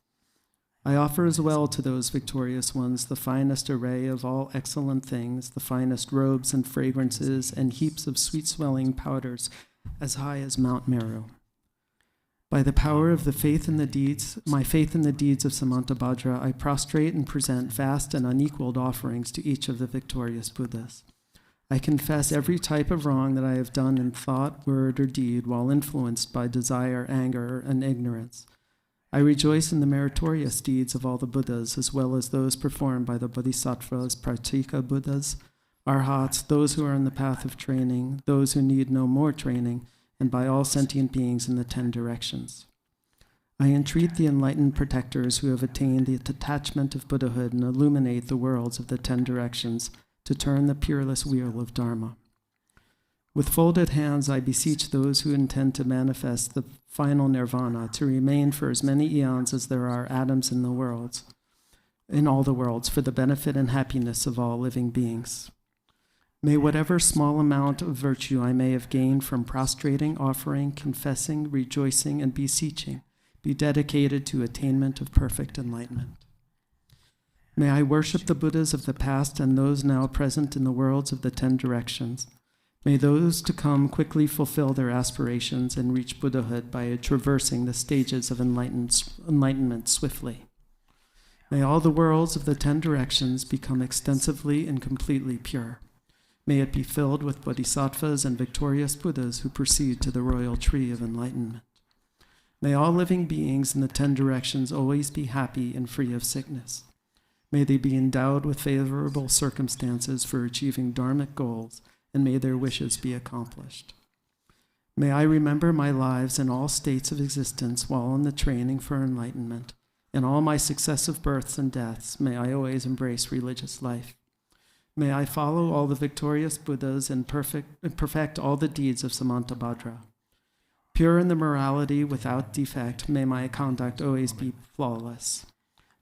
I offer as well to those victorious ones the finest array of all excellent things, the finest robes and fragrances, and heaps of sweet-smelling powders as high as Mount Meru. By the power of the faith in the deeds, my faith in the deeds of Samantabhadra, I prostrate and present vast and unequaled offerings to each of the victorious Buddhas. I confess every type of wrong that I have done in thought, word, or deed while influenced by desire, anger, and ignorance. I rejoice in the meritorious deeds of all the Buddhas, as well as those performed by the Bodhisattvas, Pratyeka Buddhas, Arhats, those who are in the path of training, those who need no more training, and by all sentient beings in the 10 directions. I entreat the enlightened protectors who have attained the detachment of Buddhahood and illuminate the worlds of the 10 directions to turn the peerless wheel of Dharma. With folded hands, I beseech those who intend to manifest the final nirvana to remain for as many eons as there are atoms in the worlds. in all the worlds for the benefit and happiness of all living beings. May whatever small amount of virtue I may have gained from prostrating, offering, confessing, rejoicing, and beseeching be dedicated to attainment of perfect enlightenment. May I worship the Buddhas of the past and those now present in the worlds of the 10 directions. May those to come quickly fulfill their aspirations and reach Buddhahood by traversing the stages of enlightenment swiftly. May all the worlds of the 10 directions become extensively and completely pure. May it be filled with bodhisattvas and victorious Buddhas who proceed to the royal tree of enlightenment. May all living beings in the 10 directions always be happy and free of sickness. May they be endowed with favorable circumstances for achieving dharmic goals, and may their wishes be accomplished. May I remember my lives in all states of existence while in the training for enlightenment. In all my successive births and deaths, may I always embrace religious life. May I follow all the victorious Buddhas and perfect all the deeds of Samantabhadra. Pure in the morality without defect, may my conduct always be flawless.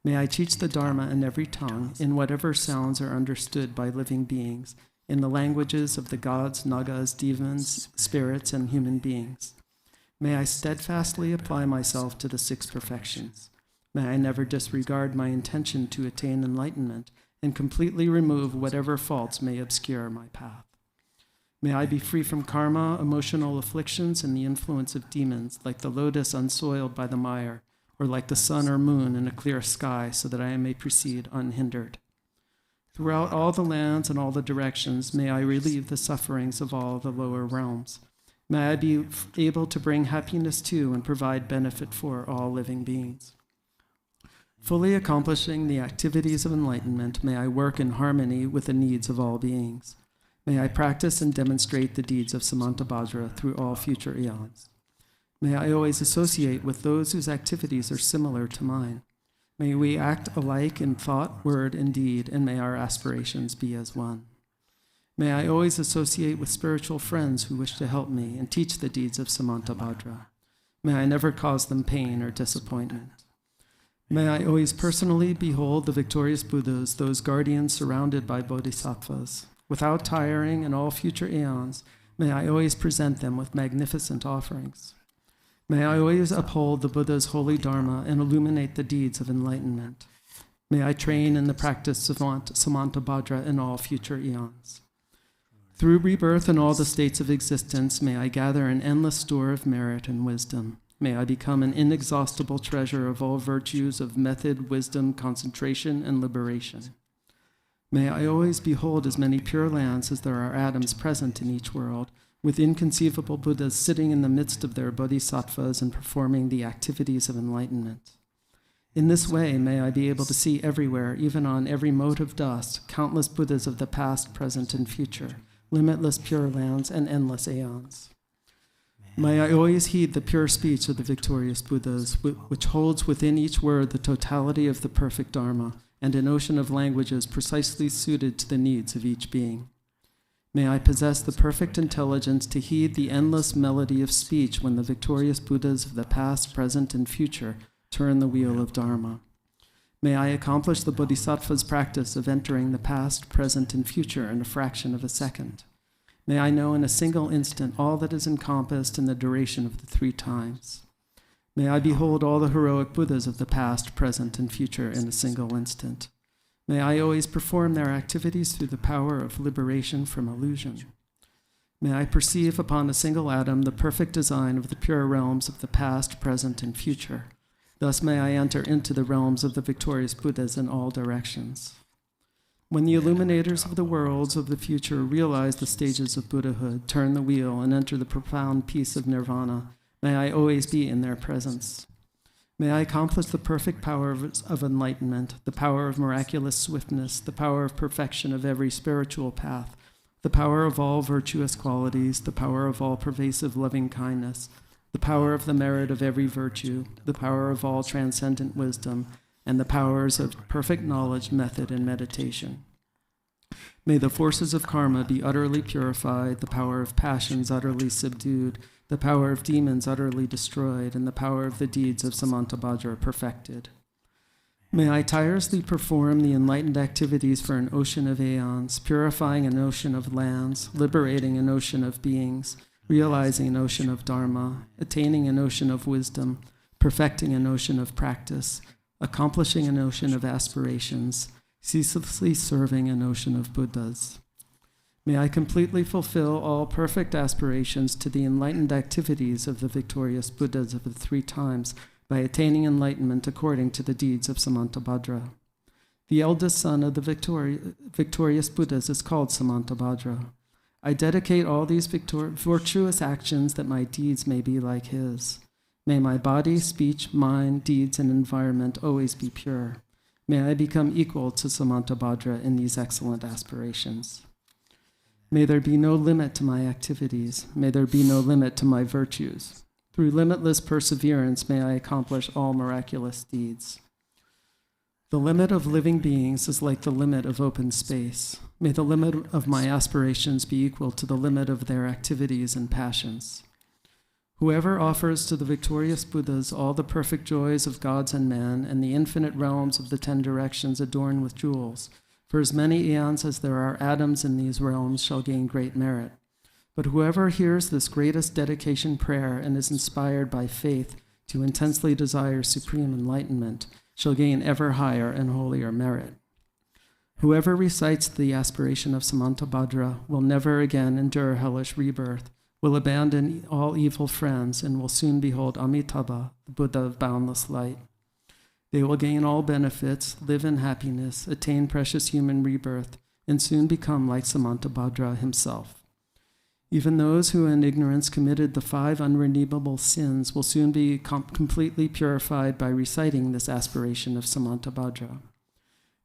May I teach the Dharma in every tongue, in whatever sounds are understood by living beings, in the languages of the gods, nagas, demons, spirits, and human beings. May I steadfastly apply myself to the 6 perfections. May I never disregard my intention to attain enlightenment and completely remove whatever faults may obscure my path. May I be free from karma, emotional afflictions, and the influence of demons, like the lotus unsoiled by the mire, or like the sun or moon in a clear sky, so that I may proceed unhindered. Throughout all the lands and all the directions, may I relieve the sufferings of all the lower realms. May I be able to bring happiness to and provide benefit for all living beings. Fully accomplishing the activities of enlightenment, may I work in harmony with the needs of all beings. May I practice and demonstrate the deeds of Samantabhadra through all future eons. May I always associate with those whose activities are similar to mine. May we act alike in thought, word, and deed, and may our aspirations be as one. May I always associate with spiritual friends who wish to help me and teach the deeds of Samantabhadra. May I never cause them pain or disappointment. May I always personally behold the victorious Buddhas, those guardians surrounded by bodhisattvas. Without tiring in all future eons, may I always present them with magnificent offerings. May I always uphold the Buddha's holy Dharma and illuminate the deeds of enlightenment. May I train in the practice of Samantabhadra in all future eons. Through rebirth in all the states of existence, may I gather an endless store of merit and wisdom. May I become an inexhaustible treasure of all virtues of method, wisdom, concentration, and liberation. May I always behold as many pure lands as there are atoms present in each world, with inconceivable Buddhas sitting in the midst of their bodhisattvas and performing the activities of enlightenment. In this way, may I be able to see everywhere, even on every mote of dust, countless Buddhas of the past, present, and future, limitless pure lands, and endless aeons. May I always heed the pure speech of the victorious Buddhas, which holds within each word the totality of the perfect Dharma, and an ocean of languages precisely suited to the needs of each being. May I possess the perfect intelligence to heed the endless melody of speech when the victorious Buddhas of the past, present, and future turn the wheel of Dharma. May I accomplish the Bodhisattva's practice of entering the past, present, and future in a fraction of a second. May I know in a single instant all that is encompassed in the duration of the 3 times. May I behold all the heroic Buddhas of the past, present, and future in a single instant. May I always perform their activities through the power of liberation from illusion. May I perceive upon a single atom the perfect design of the pure realms of the past, present, and future. Thus may I enter into the realms of the victorious Buddhas in all directions. When the illuminators of the worlds of the future realize the stages of Buddhahood, turn the wheel, and enter the profound peace of nirvana, may I always be in their presence. May I accomplish the perfect power of enlightenment, the power of miraculous swiftness, the power of perfection of every spiritual path, the power of all virtuous qualities, the power of all pervasive loving kindness, the power of the merit of every virtue, the power of all transcendent wisdom, and the powers of perfect knowledge, method, and meditation. May the forces of karma be utterly purified, the power of passions utterly subdued, the power of demons utterly destroyed, and the power of the deeds of Samantabhadra perfected. May I tirelessly perform the enlightened activities for an ocean of aeons, purifying an ocean of lands, liberating an ocean of beings, realizing an ocean of Dharma, attaining an ocean of wisdom, perfecting an ocean of practice, accomplishing an ocean of aspirations, ceaselessly serving an ocean of Buddhas. May I completely fulfill all perfect aspirations to the enlightened activities of the victorious Buddhas of the three times by attaining enlightenment according to the deeds of Samantabhadra. The eldest son of the victorious Buddhas is called Samantabhadra. I dedicate all these virtuous actions that my deeds may be like his. May my body, speech, mind, deeds, and environment always be pure. May I become equal to Samantabhadra in these excellent aspirations. May there be no limit to my activities. May there be no limit to my virtues. Through limitless perseverance, may I accomplish all miraculous deeds. The limit of living beings is like the limit of open space. May the limit of my aspirations be equal to the limit of their activities and passions. Whoever offers to the victorious Buddhas all the perfect joys of gods and men and the infinite realms of the 10 directions adorned with jewels, for as many eons as there are atoms in these realms shall gain great merit. But whoever hears this greatest dedication prayer and is inspired by faith to intensely desire supreme enlightenment shall gain ever higher and holier merit. Whoever recites the aspiration of Samantabhadra will never again endure hellish rebirth, will abandon all evil friends, and will soon behold Amitabha, the Buddha of boundless light. They will gain all benefits, live in happiness, attain precious human rebirth, and soon become like Samantabhadra himself. Even those who in ignorance committed the 5 unredeemable sins will soon be completely purified by reciting this aspiration of Samantabhadra.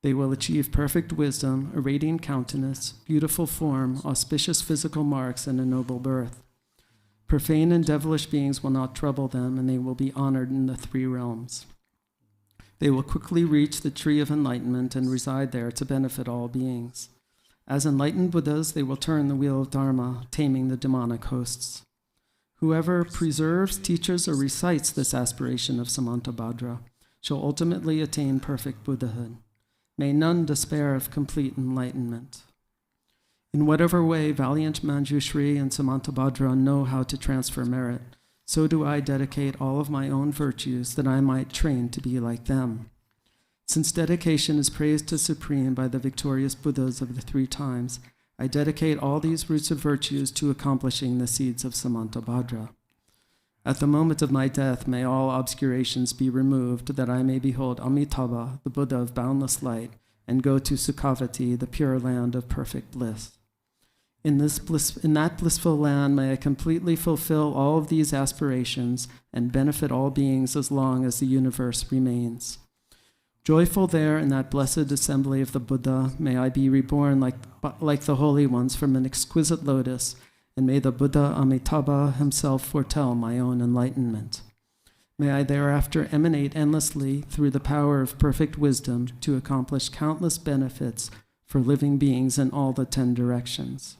They will achieve perfect wisdom, a radiant countenance, beautiful form, auspicious physical marks, and a noble birth. Profane and devilish beings will not trouble them, and they will be honored in the 3 realms. They will quickly reach the tree of enlightenment and reside there to benefit all beings. As enlightened Buddhas, they will turn the wheel of Dharma, taming the demonic hosts. Whoever preserves, teaches, or recites this aspiration of Samantabhadra shall ultimately attain perfect Buddhahood. May none despair of complete enlightenment. In whatever way valiant Manjushri and Samantabhadra know how to transfer merit, so do I dedicate all of my own virtues that I might train to be like them. Since dedication is praised to Supreme by the victorious Buddhas of the 3 times, I dedicate all these roots of virtues to accomplishing the seeds of Samantabhadra. At the moment of my death, may all obscurations be removed, that I may behold Amitabha, the Buddha of boundless light, and go to Sukhavati, the pure land of perfect bliss. In that blissful land, may I completely fulfill all of these aspirations and benefit all beings as long as the universe remains. Joyful there in that blessed assembly of the Buddha, may I be reborn like the holy ones from an exquisite lotus, and may the Buddha Amitabha himself foretell my own enlightenment. May I thereafter emanate endlessly through the power of perfect wisdom to accomplish countless benefits for living beings in all the 10 directions.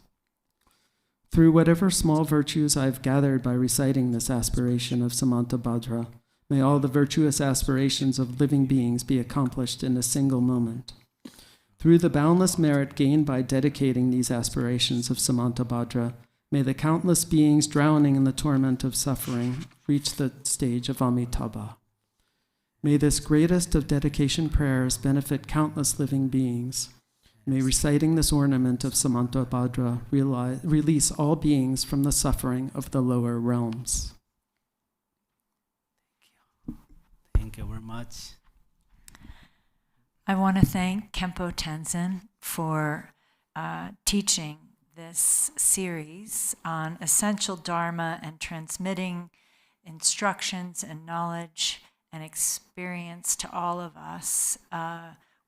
Through whatever small virtues I have gathered by reciting this aspiration of Samantabhadra, may all the virtuous aspirations of living beings be accomplished in a single moment. Through the boundless merit gained by dedicating these aspirations of Samantabhadra, may the countless beings drowning in the torment of suffering reach the stage of Amitabha. May this greatest of dedication prayers benefit countless living beings. May reciting this ornament of Samantabhadra release all beings from the suffering of the lower realms. Thank you very much. I want to thank Khenpo Tenzin for teaching this series on essential Dharma and transmitting instructions and knowledge and experience to all of us.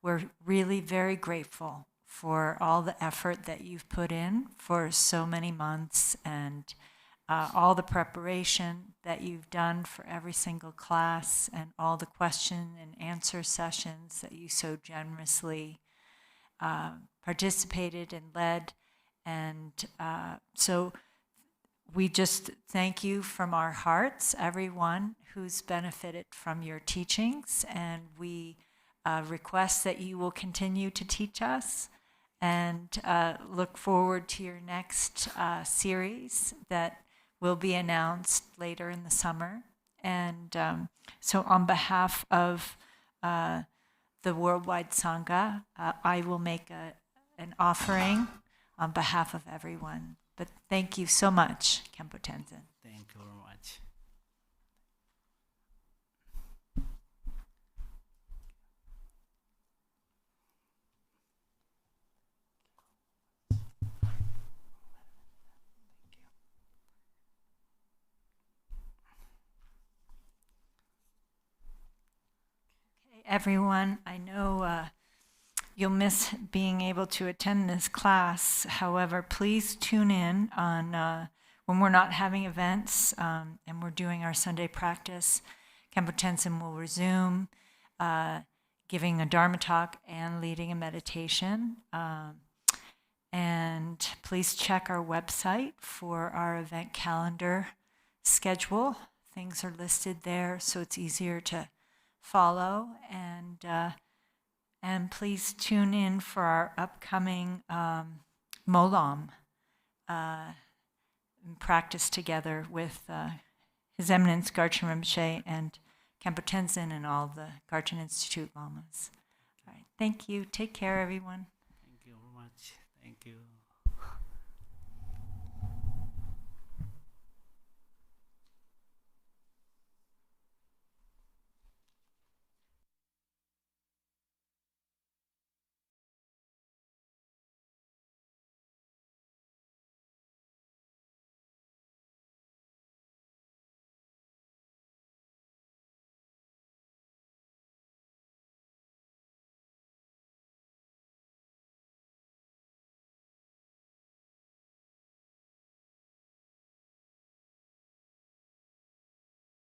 We're really very grateful for all the effort that you've put in for so many months and all the preparation that you've done for every single class and all the question and answer sessions that you so generously participated and led. And so we just thank you from our hearts, everyone who's benefited from your teachings, and we request that you will continue to teach us, and look forward to your next series that will be announced later in the summer. And so on behalf of the Worldwide Sangha, I will make an offering on behalf of everyone. But thank you so much, Khenpo Tenzin. Thank you very much. Everyone, I know you'll miss being able to attend this class. However, please tune in on when we're not having events and we're doing our Sunday practice. Khenpo Tenzin will resume giving a Dharma talk and leading a meditation. And please check our website for our event calendar schedule. Things are listed there, so it's easier to follow, and please tune in for our upcoming Molam practice together with His Eminence Garchen Rinpoche and Khenpo Tenzin and all the Garchen Institute Lamas. All right, thank you. Take care, everyone.